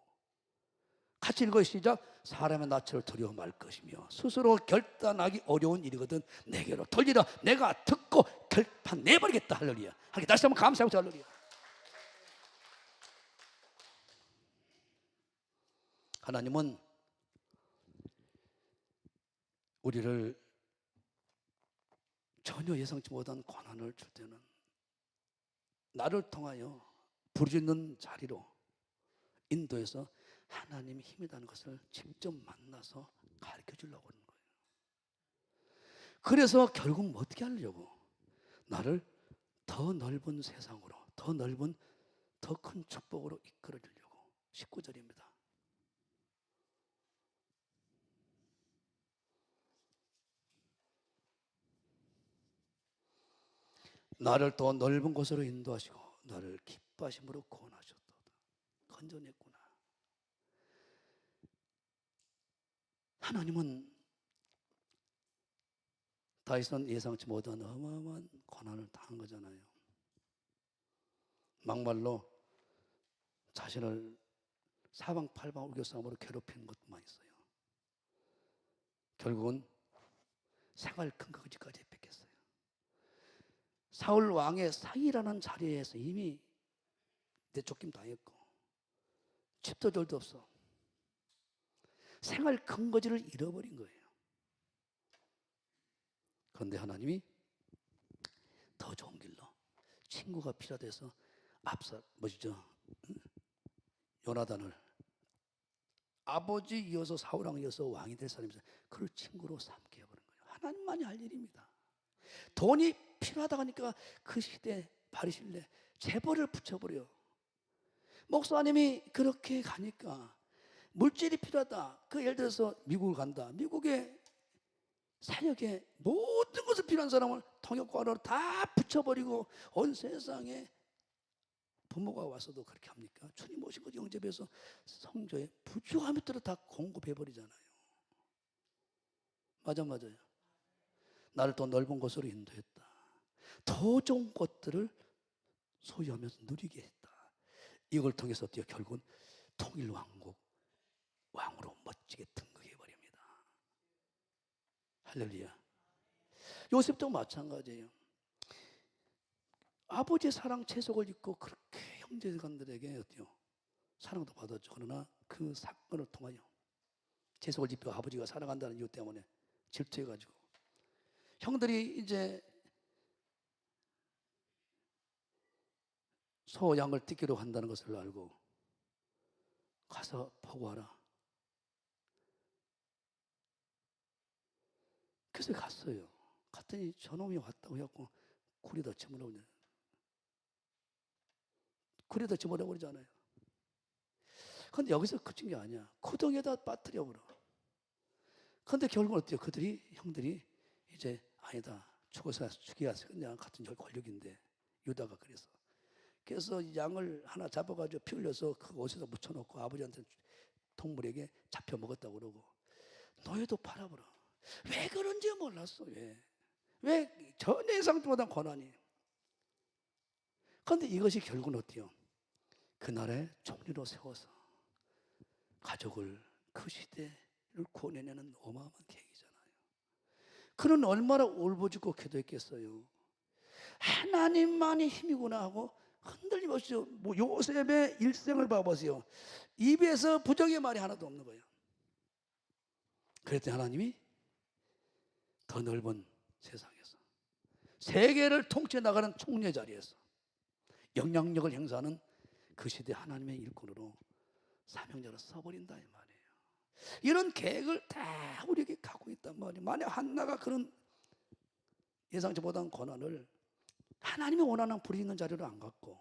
같이 읽어요. 시작. 사람의 낯을 두려워 말 것이며 스스로 결단하기 어려운 일이거든 내게로 돌리라. 내가 듣고 결판 내버리겠다. 할렐루야. 다시 한번 감사하고 할렐루야. 하나님은 우리를 전혀 예상치 못한 고난을 줄 때는 나를 통하여 부르짖는 자리로 인도해서 하나님이 힘이라는 것을 직접 만나서 가르쳐 주려고 하는 거예요. 그래서 결국 어떻게 하려고? 나를 더 넓은 세상으로, 더 넓은, 더 큰 축복으로 이끌어 주려고. 19절입니다. 나를 더 넓은 곳으로 인도하시고 나를 기뻐하심으로 구원하셨도다. 건져냈구나. 하나님은 다윗은 예상치 못한 어마어마한 고난을 당한 거잖아요. 막말로 자신을 사방팔방 우겨싸움으로 괴롭히는 것만 있어요. 결국은 생활 근거지까지 뺏겼어요. 사울 왕의 상이라는 자리에서 이미 내쫓김 당했고 집도 절도 없어. 생활 근거지를 잃어버린 거예요. 그런데 하나님이 더 좋은 길로 친구가 필요해서 요나단을 아버지 이어서 사울왕 이어서 왕이 될 사람이서 그를 친구로 삼게 해버린 거예요. 하나님만이 할 일입니다. 돈이 필요하다 하니까 그 시대 바리실레 재벌을 붙여버려. 목사님이 그렇게 가니까 물질이 필요하다. 그 예를 들어서 미국을 간다. 미국의 사역에 모든 것을 필요한 사람을 통역관으로 다 붙여버리고 온 세상에 부모가 와서도 그렇게 합니까? 주님 오신 것 영접해서 성조에 부족함에 따라 다 공급해버리잖아요. 맞아요. 나를 더 넓은 곳으로 인도했다. 더 좋은 것들을 소유하면서 누리게 했다. 이걸 통해서 결국은 통일왕국 왕으로 멋지게 등극해 버립니다. 할렐루야. 요셉도 마찬가지예요. 아버지의 사랑 채석을 입고 그렇게 형제간들에게 어때요? 사랑도 받았죠. 그러나 그 사건을 통하여 채석을 입고 아버지가 사랑한다는 이유 때문에 질투해가지고 형들이 이제 소 양을 뜯기로 한다는 것을 알고 가서 보고하라. 그래서 갔어요. 갔더니 저놈이 왔다고 해갖고 굴에다 집어넣으냐. 굴에다 집어넣어버리잖아요. 근데 여기서 그친 게 아니야. 구덩이에다 빠뜨려버려. 근데 결국은 어때요? 형들이 이제 아니다. 죽어서 죽여야 그냥 같은 권력인데 유다가 그래서 양을 하나 잡아가지고 피 흘려서 그 옷에다 묻혀놓고 아버지한테 동물에게 잡혀 먹었다고 그러고 너희도 팔아버려. 왜 그런지 몰랐어. 왜 전혀 예상치 못한 고난이. 그런데 이것이 결국은 어때요? 그날의 총리로 세워서 가족을 그 시대를 구원해내는 어마어마한 계획이잖아요. 그는 얼마나 울부짖고 기도했겠어요. 하나님만이 힘이구나 하고 흔들림 없이 요셉의 일생을 봐보세요. 입에서 부정의 말이 하나도 없는 거예요. 그랬더니 하나님이 더 넓은 세상에서 세계를 통치해 나가는 총리의 자리에서 영향력을 행사하는 그 시대 하나님의 일꾼으로 사명자로 써버린다 이 말이에요. 이런 계획을 다 우리에게 갖고 있단 말이에요. 만약 한나가 그런 예상치 못한 고난을 하나님이 원하는 불이 있는 자리로 안 갖고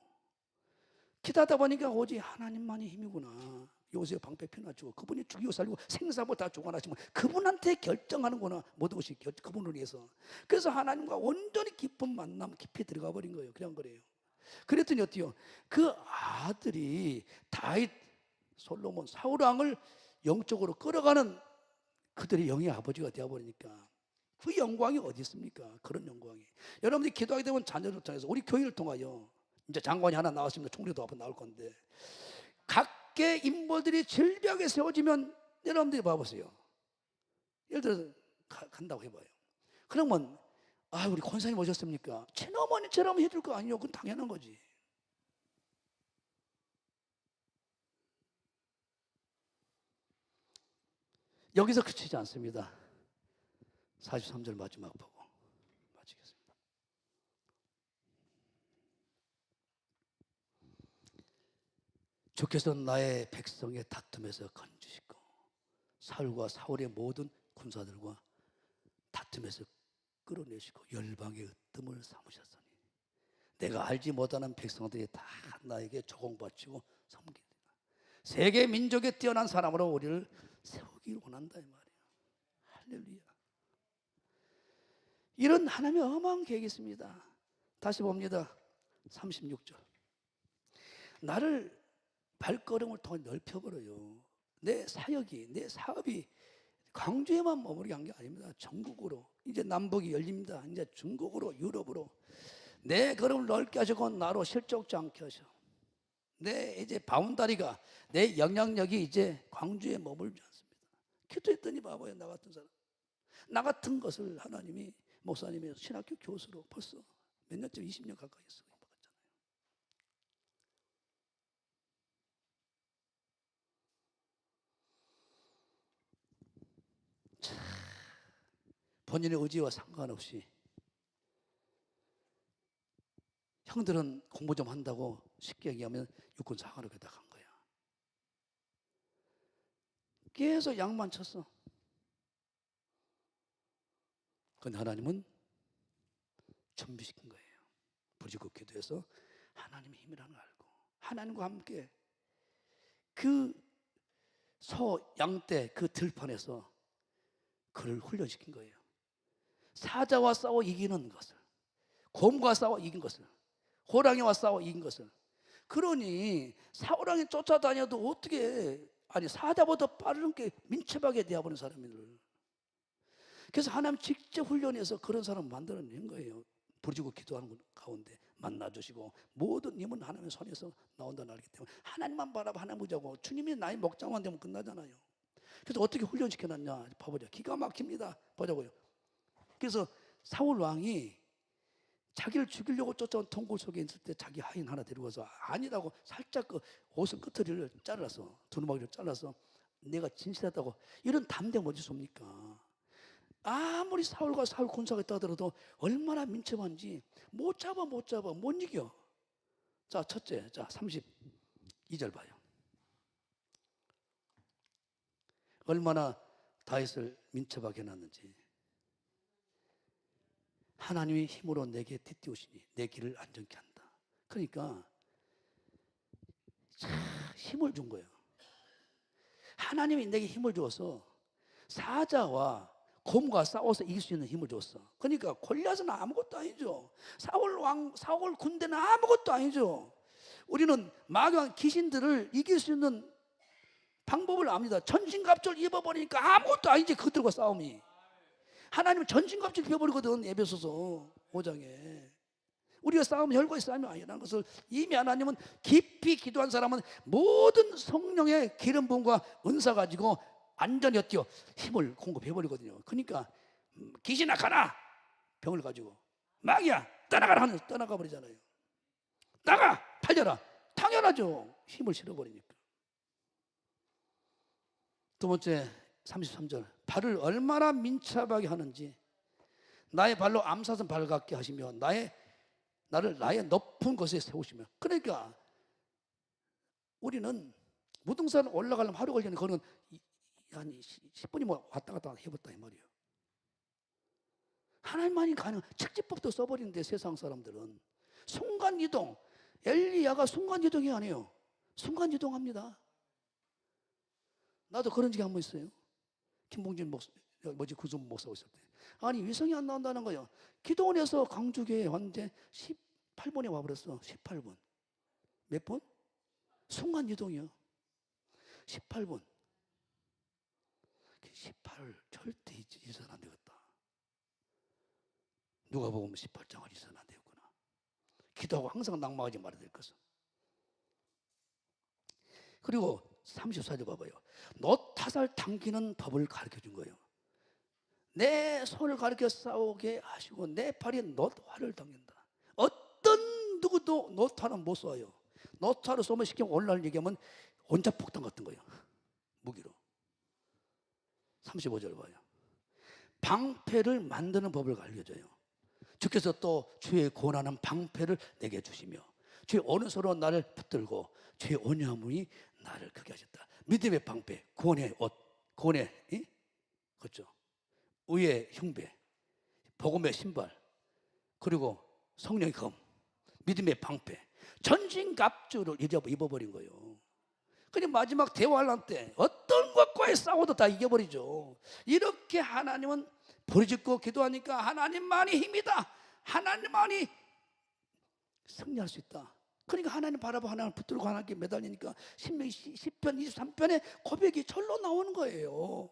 기다다 보니까 오직 하나님만이 힘이구나. 요셉 방패 펴놔주고 그분이 죽이고 살리고 생사고 다 주관하시면 그분한테 결정하는구나. 모든 것이 그분을 위해서. 그래서 하나님과 온전히 깊은 만남 깊이 들어가 버린 거예요. 그냥 그래요. 그랬더니 어때요? 그 아들이 다윗, 솔로몬, 사울왕을 영적으로 끌어가는 그들의 영의 아버지가 되어버리니까 그 영광이 어디 있습니까? 그런 영광이. 여러분들이 기도하게 되면 자녀를 통해서 우리 교회를 통하여 이제 장관이 하나 나왔습니다. 총리도 앞으로 나올 건데 각계 인물들이 절벽에 세워지면 여러분들이 봐보세요. 예를 들어서 간다고 해봐요. 그러면 우리 권사님 오셨습니까? 친어머니처럼 해줄 거 아니에요. 그건 당연한 거지. 여기서 그치지 않습니다. 43절 마지막 보고 마치겠습니다. 주께서 나의 백성의 다툼에서 건지시고 사울과 사울의 모든 군사들과 다툼에서 끌어내시고 열방의 으뜸을 삼으셨으니 내가 알지 못하는 백성들이 다 나에게 조공바치고 섬기리라. 세계 민족에 뛰어난 사람으로 우리를 세우기를 원한다 이 말이에요. 할렐루야. 이런 하나님의 어마어마한 계획이 있습니다. 다시 봅니다. 36절. 나를 발걸음을 통해 넓혀버려요. 내 사역이, 내 사업이 광주에만 머무르게 한 게 아닙니다. 전국으로. 이제 남북이 열립니다. 이제 중국으로, 유럽으로. 내 걸음을 넓게 하시고 나로 실족지 않게 하셔. 내 이제 바운다리가, 내 영향력이 이제 광주에 머물지 않습니다. 기도했더니 바보야, 나 같은 사람. 나 같은 것을 하나님이 목사님이 신학교 교수로 벌써 몇 년쯤 20년 가까이 했어요. 본인의 의지와 상관없이 형들은 공부 좀 한다고 쉽게 얘기하면 육군 사관학교에 다 간 거야. 계속 약만 쳤어. 근데 하나님은 준비시킨 거예요. 부르짖고 기도해서 하나님의 힘이라는 걸 알고 하나님과 함께 그 소, 양떼 그 들판에서 그를 훈련시킨 거예요. 사자와 싸워 이기는 것을, 곰과 싸워 이긴 것을, 호랑이와 싸워 이긴 것을. 그러니 사호랑이 쫓아다녀도 어떻게 아니 사자보다 빠른 게 민첩하게 대해보는 사람을. 그래서 하나님 직접 훈련해서 그런 사람을 만들어낸 거예요. 부르짖고 기도하는 가운데 만나주시고 모든 님은 하나님의 손에서 나온다는 알기 때문에 하나님만 바라봐 하나님 보자고 주님이 나의 목장만 되면 끝나잖아요. 그래서 어떻게 훈련시켜놨냐 봐보자. 기가 막힙니다. 보자고요. 그래서 사울 왕이 자기를 죽이려고 쫓아온 통굴 속에 있을 때 자기 하인 하나 데리고 가서 아니라고 살짝 그 옷을 끄트리를 잘라서 두루마기를 잘라서 내가 진실하다고. 이런 담대가 어디 있습니까? 아무리 사울과 사울 군사가 있다 하더라도 얼마나 민첩한지 못 잡아 못 이겨. 자 첫째, 자 32절 봐요. 얼마나 다윗을 민첩하게 해놨는지. 하나님이 힘으로 내게 띠띠우시니 내 길을 안전케 한다. 그러니까 힘을 준 거예요. 하나님이 내게 힘을 주어서 사자와 곰과 싸워서 이길 수 있는 힘을 줬어. 그러니까 골리앗은 아무것도 아니죠. 사울 군대는 아무것도 아니죠. 우리는 마귀와 귀신들을 이길 수 있는 방법을 압니다. 전신갑주를 입어버리니까 아무것도 아니지. 그들과 싸움이. 하나님은 전신갑주를 입어버리거든. 에베소서 5장에. 우리가 싸우면 혈과의 싸움이 아니라는 것을 이미 하나님은 깊이 기도한 사람은 모든 성령의 기름 부음과 은사 가지고 안전히 뛰어 힘을 공급해버리거든요. 그러니까 귀신아 가라 병을 가지고 마귀야 떠나가라 하늘 떠나가 버리잖아요. 나가 팔려라. 당연하죠. 힘을 실어버리니까. 두 번째 33절 발을 얼마나 민첩하게 하는지 나의 발로 암사선 발같게 하시며 나를 나의 높은 곳에 세우시며. 그러니까 우리는 무등산 올라가려면 하루 걸리는 거는 한 10분이면 왔다 갔다 해봤다 이 말이에요. 하나님만이 가능. 책지법도 써버리는데 세상 사람들은 순간이동. 엘리야가 순간이동이 아니에요. 순간이동합니다. 나도 그런 적이 한 번 있어요. 김봉진 목사, 구순 목사가 있을 때. 아니 위성이 안 나온다는 거예요. 기도원에서 강주교에 왔는데 18분에 와버렸어. 18분. 몇 분? 순간이동이요. 18분. 18을 절대 잊어서는 안 되겠다. 누가 보면 18장을 잊어서는 안 되겠구나. 기도하고 항상 낙망하지 말아야 될 것은. 그리고 34절 봐봐요. 놋타살 당기는 법을 가르쳐준 거예요. 내 손을 가르쳐 싸우게 하시고 내 팔이 놋화를 당긴다. 어떤 누구도 놋화는 못 쏴요. 놋화로 쏘면 쉽게 오늘날 얘기하면 원자폭탄 같은 거예요. 무기로. 35절 봐요. 방패를 만드는 법을 알려줘요. 주께서 또 주의 고난한 방패를 내게 주시며 주의 어느 서로 나를 붙들고 주의 온유함이 나를 크게 하셨다. 믿음의 방패, 구원의 옷, 구원의 그렇죠. 의의 흉배, 복음의 신발, 그리고 성령의 검, 믿음의 방패, 전신갑주를 입어버린 거예요. 그냥 마지막 대화할 때 어떤 것과의 싸워도 다 이겨버리죠. 이렇게 하나님은 부르짖고 기도하니까 하나님만이 힘이다. 하나님만이 승리할 수 있다. 그러니까 하나님 바라봐 하나님을 붙들고 하나님께 매달리니까 시편 23편에 고백이 절로 나오는 거예요.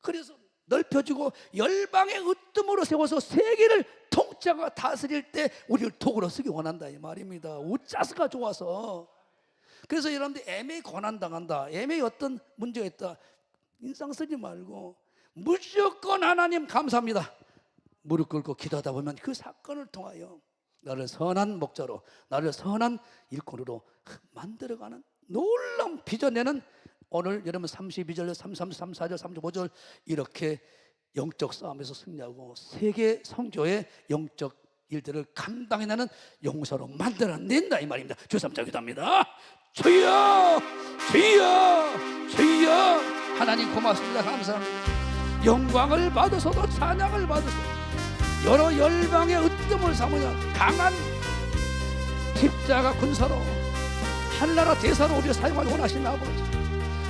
그래서 넓혀주고 열방의 으뜸으로 세워서 세계를 통치하고 다스릴 때 우리를 도구로 쓰기 원한다 이 말입니다. 우짜스가 좋아서. 그래서 여러분들 애매히 고난당한다, 애매히 어떤 문제가 있다, 인상 쓰지 말고 무조건 하나님 감사합니다. 무릎 꿇고 기도하다 보면 그 사건을 통하여 나를 선한 목자로, 나를 선한 일꾼으로 만들어가는 놀라운 빚어내는 오늘 여러분 32절, 33, 34절, 35절 이렇게 영적 싸움에서 승리하고 세계 선교의 영적 일들을 감당해내는 용사로 만들어낸다 이 말입니다. 주 3자 기도합니다. 주여 주여 주여. 하나님 고맙습니다. 감사합니다. 영광을 받으소서 찬양을 받으소서. 여러 열방의 으뜸을 삼으며 강한 십자가 군사로 한나라 대사로 우리를 사용하기 원하신 아버지,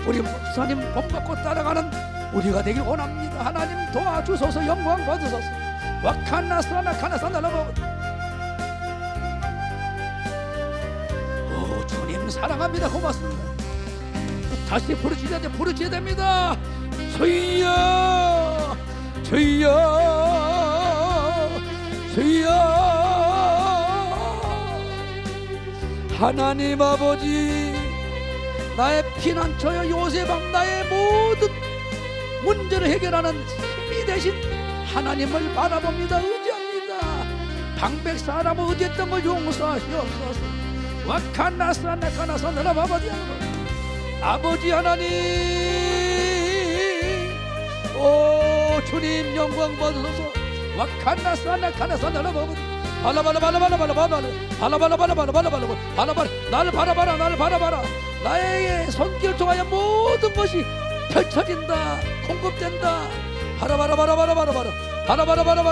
우리 목사님 본받고 따라가는 우리가 되길 원합니다. 하나님 도와주소서. 영광 받으소서. 와카나사나 카나사나라고. 오 주님 사랑합니다. 고맙습니다. 다시 부르셔야 됩니다. 주여 주여 주여. 하나님 아버지, 나의 피난처여 요셉왕, 나의 모든 문제를 해결하는 힘이 되신 하나님을 바라봅니다. 의지합니다. 방백 사람을 의지했던 걸 용서하시옵소서. 와카나사나카나사나라. 아버지 하나님, 오 주님 영광 받으소서. 와카나사나카나사나라. 나를 바라봐라. 나를 바라봐라. 나의 손길을 통하여 모든 것이 펼쳐진다, 공급된다. 바라봐라.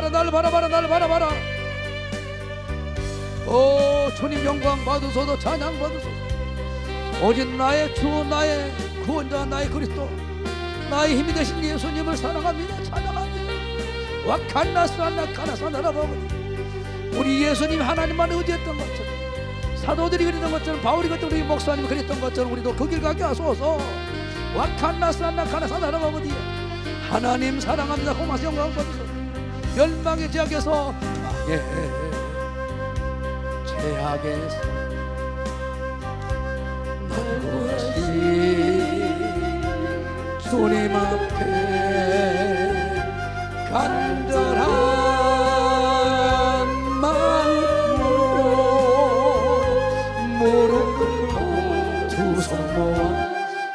나를 바라봐라. 오 주님 영광 받으소서. 찬양 받으소서. 오직 나의 주, 나의 구원자, 나의 그리스도, 나의 힘이 되신 예수님을 사랑합니다. 찬양합니다. 와칸나사나카나사나라. 우리 예수님 하나님만 의지했던 것처럼, 사도들이 그랬던 것처럼, 바울이 그랬던 우리 목사님이 그랬던 것처럼 우리도 그 길 가게 하소서. 와칸나사나카나사나라. 하나님 사랑합니다. 고맙습니다. 영광 받으소서. 멸망의 제약에서, 제약에서 나것이 주님 앞에 간절한 두 손 모아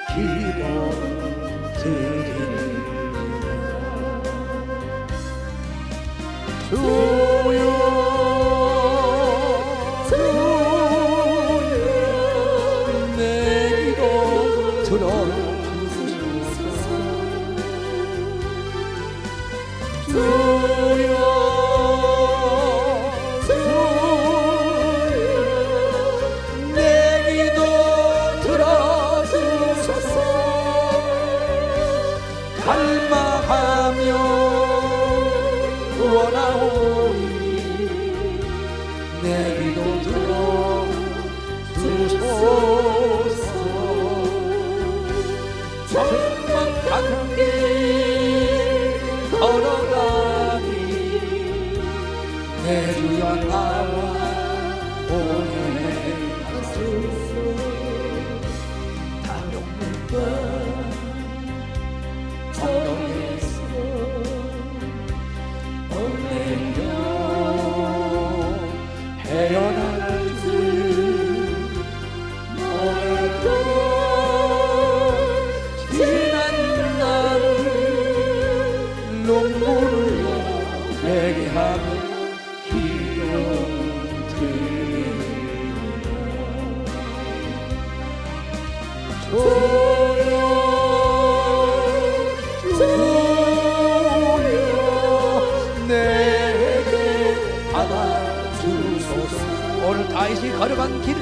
기도드립니다. 주여 내 기도 들어주소서. 주여 원하오니 내 기도 들어주소서. 적막한 길 걸어가니 내 주여 나와 보내소서. 다용물과 정령에서 헤어나갈 줄 몰랐던 지난 날을 눈물로 회개하며 기도드립니다. 내게 받아주소서. 오늘 다윗이 걸어간 길을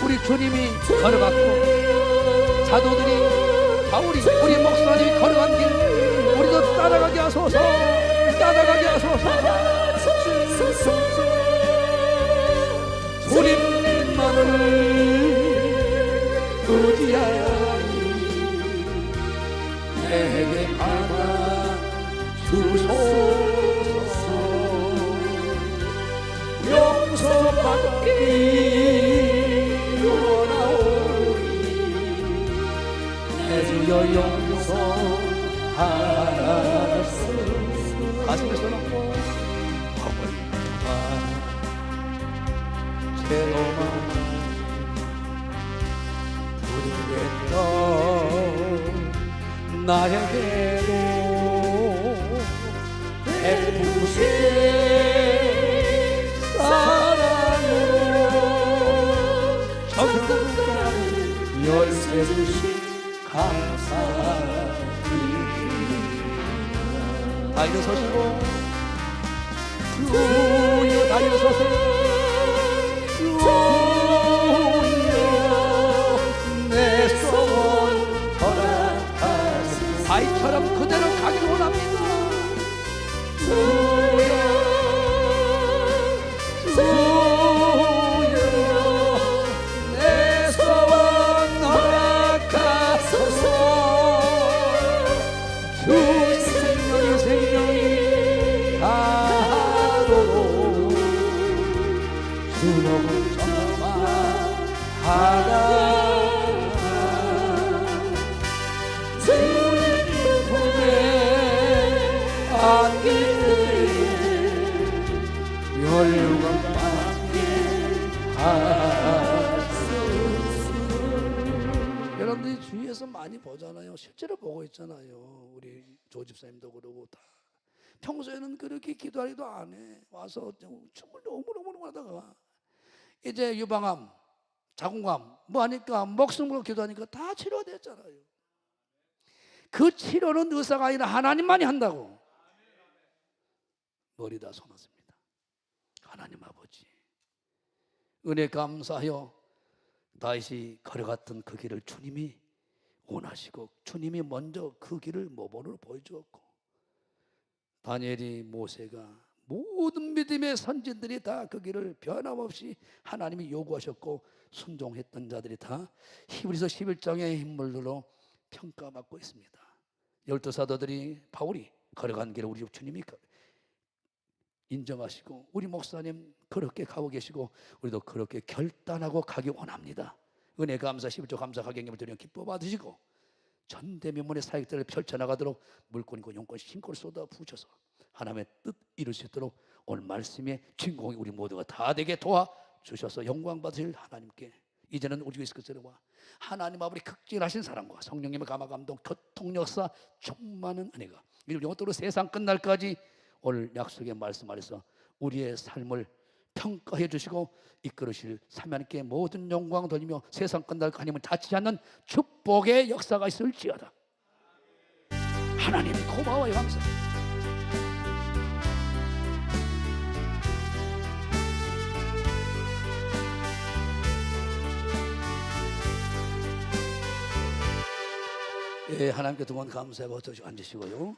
우리 주님이 걸어갔고, 사도들이, 바울이, 우리 목사님이 걸어간 길 우리도 따라가게 하소서. 따라가게 하소서. 주님만을 의지하니 내게 받아주소서. 용서받기 원하오니 내 주여 용서하소서. 가슴에 손얹고 허물과 죄로만 부르겠던 나에게도 주신 감사드립니다. 다 일어서시고 주여 다 일어서세요. 주여 내 소원 허락하소서. 아이처럼 그대로 가길 원합니다. 주여 내 소원 허락하소서. 주 생명이 다하도록 주로는 전화하다 주님 품에 안길 때에 열광받게 하소서. 여러분들이 주위에서 많이 보잖아요. 실제로 보고 있잖아요. 우리 조 집사님도 그러고 다 평소에는 그렇게 기도하기도 안 해. 와서 춤을 너무너무 하다가 이제 유방암, 자궁암 뭐 하니까 목숨으로 기도하니까 다 치료됐잖아요. 그 치료는 의사가 아니라 하나님만이 한다고. 머리 다 손었습니다. 하나님 아버지 은혜 감사하여 다윗이 걸어갔던 그 길을 주님이 원하시고 주님이 먼저 그 길을 모범으로 보여주었고 다니엘이 모세가 모든 믿음의 선진들이 다 그 길을 변함없이 하나님이 요구하셨고 순종했던 자들이 다 히브리서 11장의 인물들로 평가받고 있습니다. 12사도들이 바울이 걸어간 길을 우리 주님이 인정하시고 우리 목사님 그렇게 가고 계시고 우리도 그렇게 결단하고 가기 원합니다. 은혜 감사 11조 감사 가경임을 드리며 기뻐 받으시고 전대면문의 사역들을 펼쳐나가도록 물권이고 용권 힘껏 쏟아 부으셔서 하나님의 뜻 이룰 수 있도록 오늘 말씀의 주인공이 우리 모두가 다 되게 도와주셔서 영광 받으실 하나님께 이제는 우리 그리스도와 하나님 아버지 극진하신 사랑과 성령님의 감화감동 교통역사 충만한 은혜가 영원토록 세상 끝날까지 오늘 약속의 말씀 안에서 우리의 삶을 평가해 주시고 이끌으실 하나님께 모든 영광 돌리며 세상 끝날 하나님은 닿지 않는 축복의 역사가 있을지어다. 하나님 고마워요. 감사합니다. 예, 하나님께 두 번 감사하고 앉으시고요.